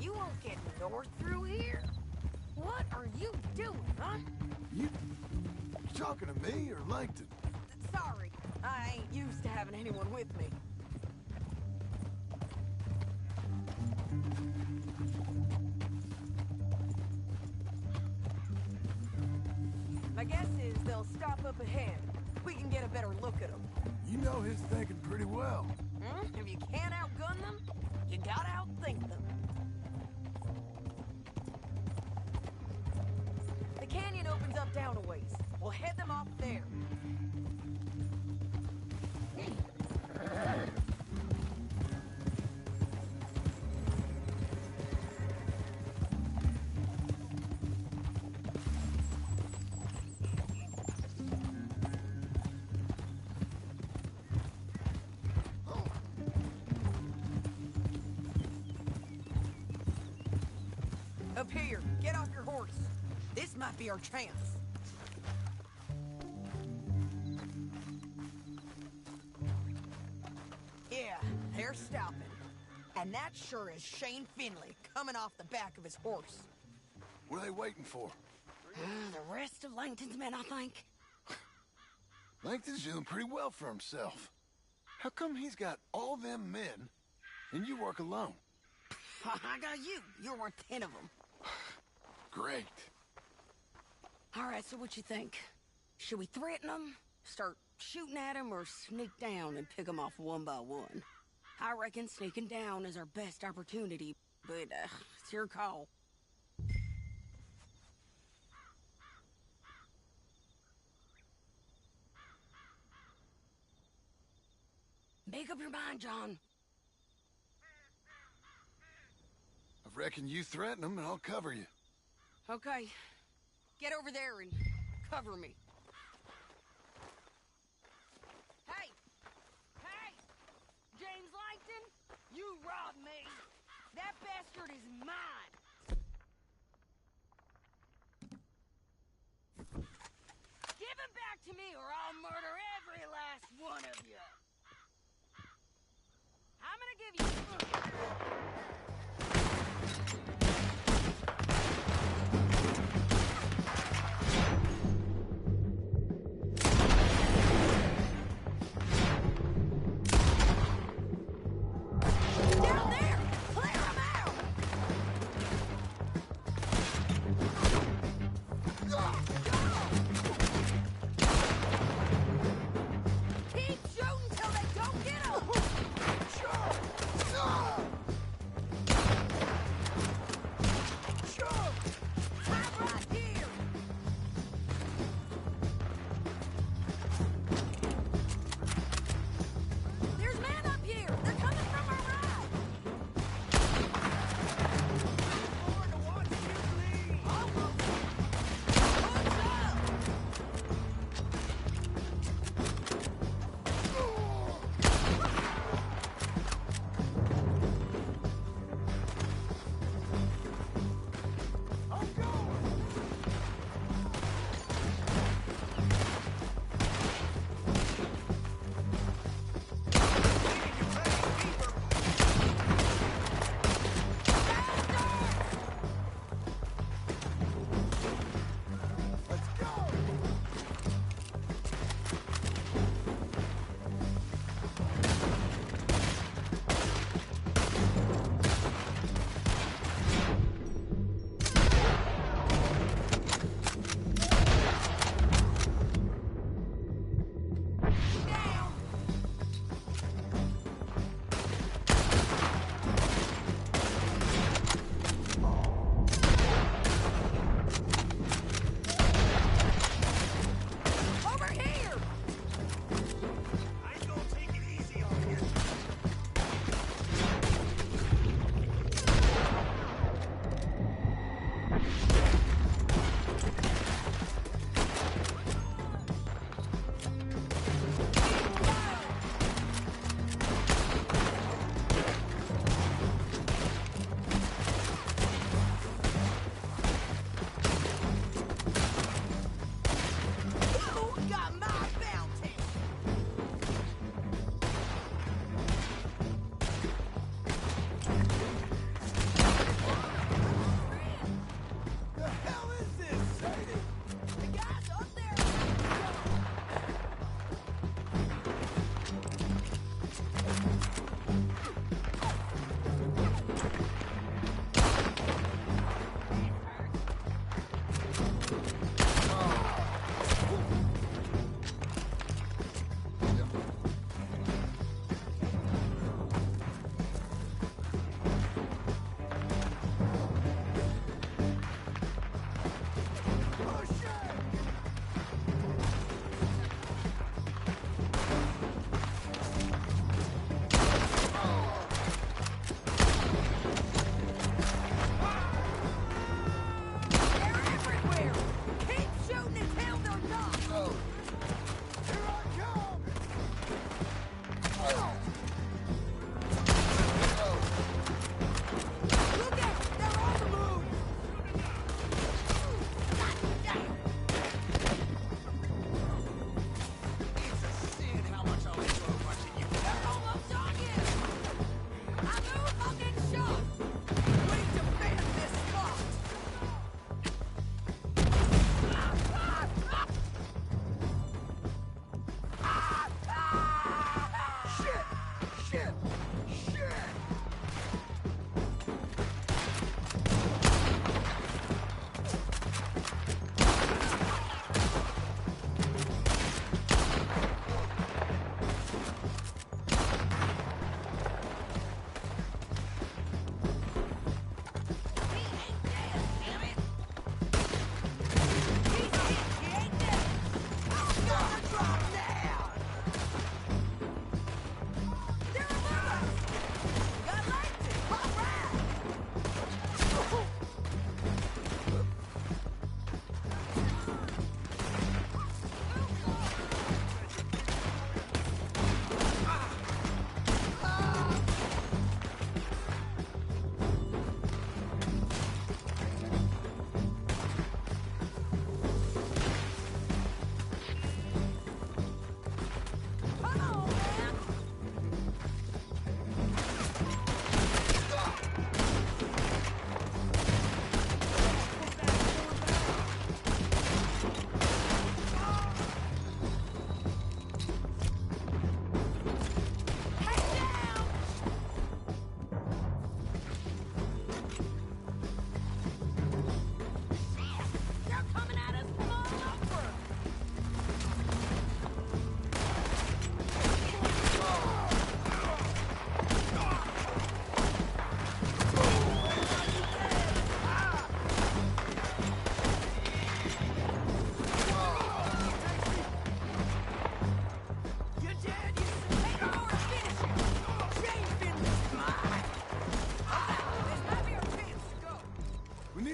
You won't get north through here? What are you doing, huh? You talking to me or Langton? Sorry, I ain't used to having anyone with me. My guess is they'll stop up ahead. We can get a better look at them. You know his thinking pretty well. If you can't outgun them, you gotta outthink them. The canyon opens up down a ways. We'll head them off there. Up here, get off your horse. This might be our chance. Yeah, they're stopping. And that sure is Shane Finley coming off the back of his horse. What are they waiting for? The rest of Langton's men, I think. Langton's doing pretty well for himself. How come he's got all them men, and you work alone? I got you. You're worth 10 of them. Great. All right, so what you think? Should we threaten them, start shooting at them, or sneak down and pick them off one by one? I reckon sneaking down is our best opportunity, but it's your call. Make up your mind, John. I reckon you threaten them and I'll cover you. Okay. Get over there and cover me. Hey! Hey! James Langton? rob me! That bastard is mine! Give him back to me or I'll murder every last one of you! I'm gonna give you... Down there! Clear them out! Keep shooting till they don't get them!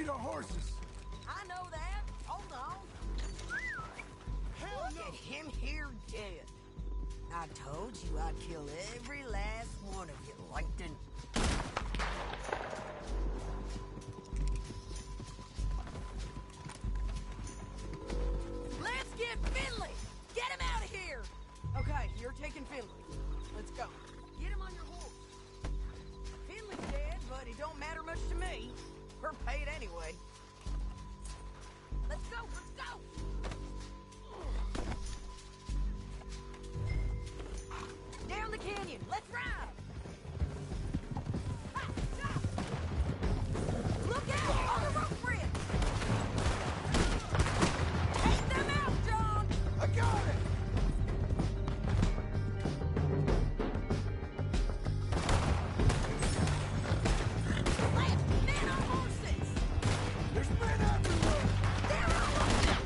need our horses. I know that. Hold on. Hell Look at him here dead. I told you I'd kill every last one of you, Langton. Let's get Finley! Get him out of here! Okay, you're taking Finley. Let's go. Get him on your horse. Finley's dead, but it don't matter much to me. We're paid anyway. Let's go, let's go! Down the canyon, let's ride! Ha, stop! Look out on the rope bridge! Take them out, John! I got it! Let's men on horses! There's men everywhere! They're all over them!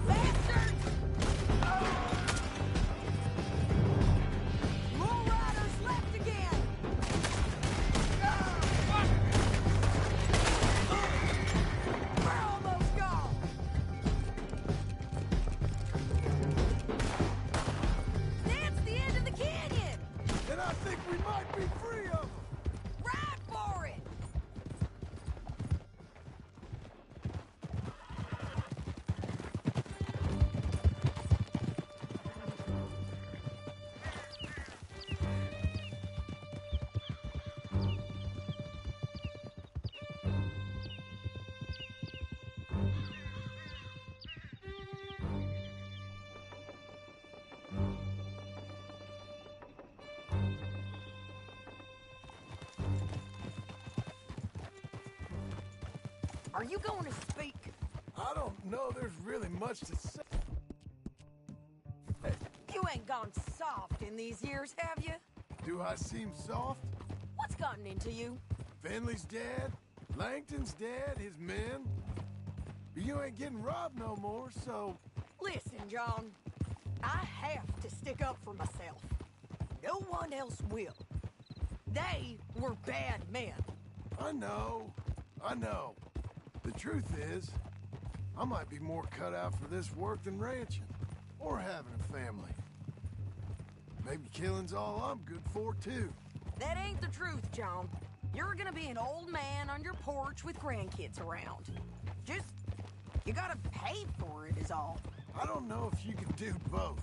Bastards! More riders left again! We're almost gone! That's the end of the canyon! And I think we might be free of them! Ride for it! Are you going to speak? I don't know there's really much to say. You ain't gone soft in these years, have you? Do I seem soft? What's gotten into you? Finley's dead. Langton's dead, his men. But you ain't getting robbed no more, so... Listen, John. I have to stick up for myself. No one else will. They were bad men. I know. The truth is, I might be more cut out for this work than ranching. Or having a family. Maybe killing's all I'm good for, too. That ain't the truth, John. You're gonna be an old man on your porch with grandkids around. Just, you gotta pay for it is all. I don't know if you can do both.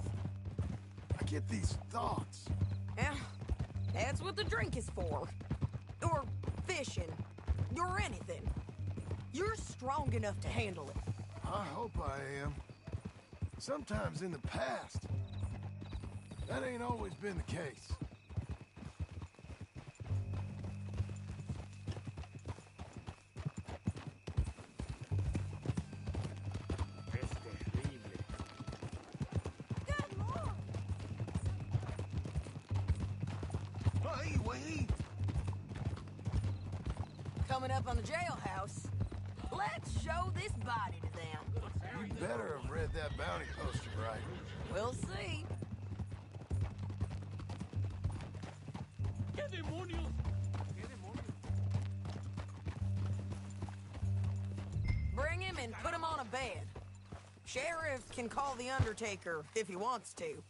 I get these thoughts. Yeah, that's what the drink is for. Or fishing. Or anything. You're strong enough to handle it. I hope I am. Sometimes in the past, that ain't always been the case. Good Lord! Hey, wait! Coming up on the jailhouse. Let's show this body to them. You better have read that bounty poster right. We'll see. Bring him and put him on a bed. Sheriff can call the Undertaker if he wants to.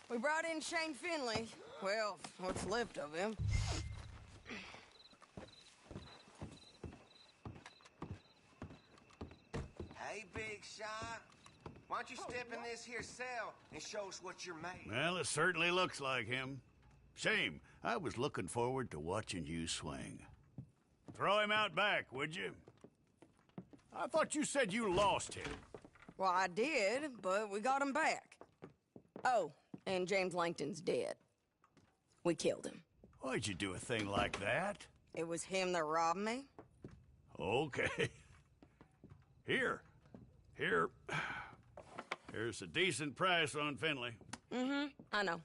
We brought in Shane Finley. Well, what's left of him. Hey, Big Shot. Why don't you step in this here cell and show us what you're made? Well, it certainly looks like him. Shame. I was looking forward to watching you swing. Throw him out back, would you? I thought you said you lost him. Well, I did, but we got him back. Oh, and James Langton's dead. We killed him. Why'd you do a thing like that? It was him that robbed me. Okay. Here. Here's a decent price on Finley. Mm-hmm, I know.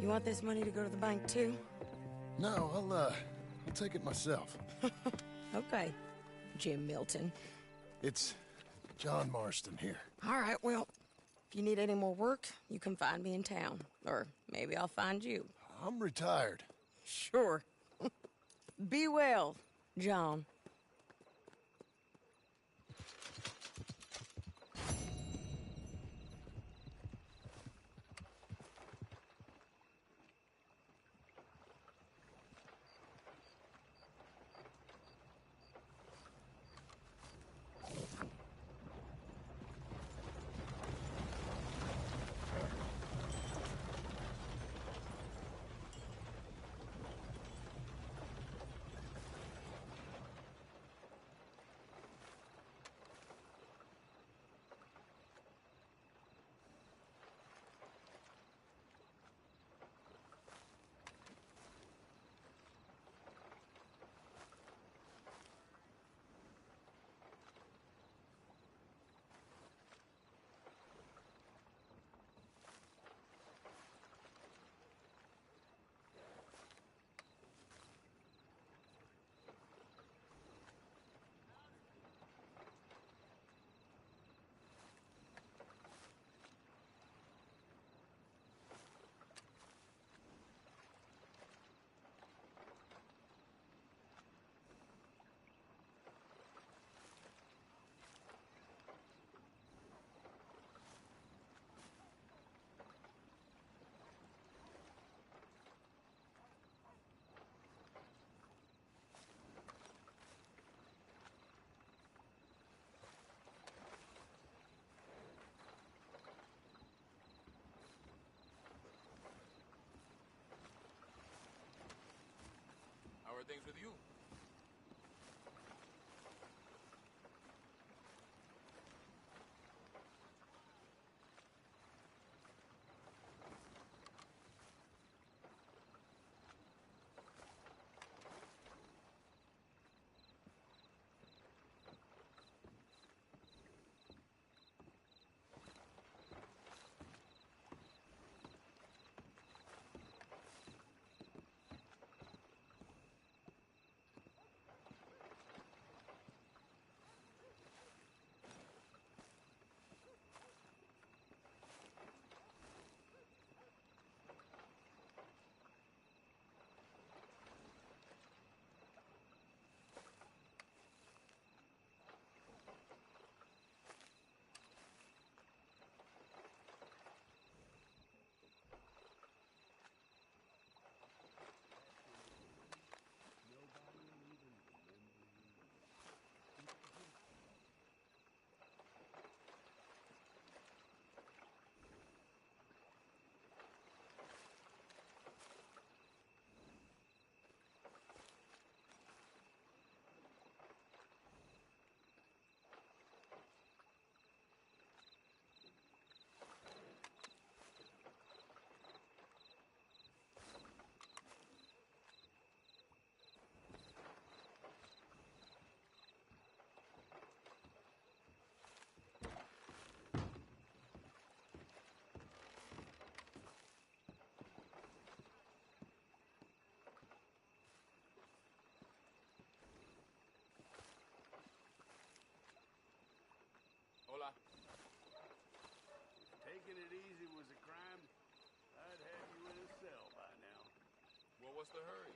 You want this money to go to the bank, too? No, I'll take it myself. Okay, Jim Milton. It's John Marston here. All right, well, if you need any more work, you can find me in town. Or maybe I'll find you. I'm retired. Sure. Be well, John. How are things with you? Hola. Taking it easy was a crime, I'd have you in a cell by now. Well, what's the hurry?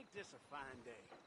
Ain't this a fine day?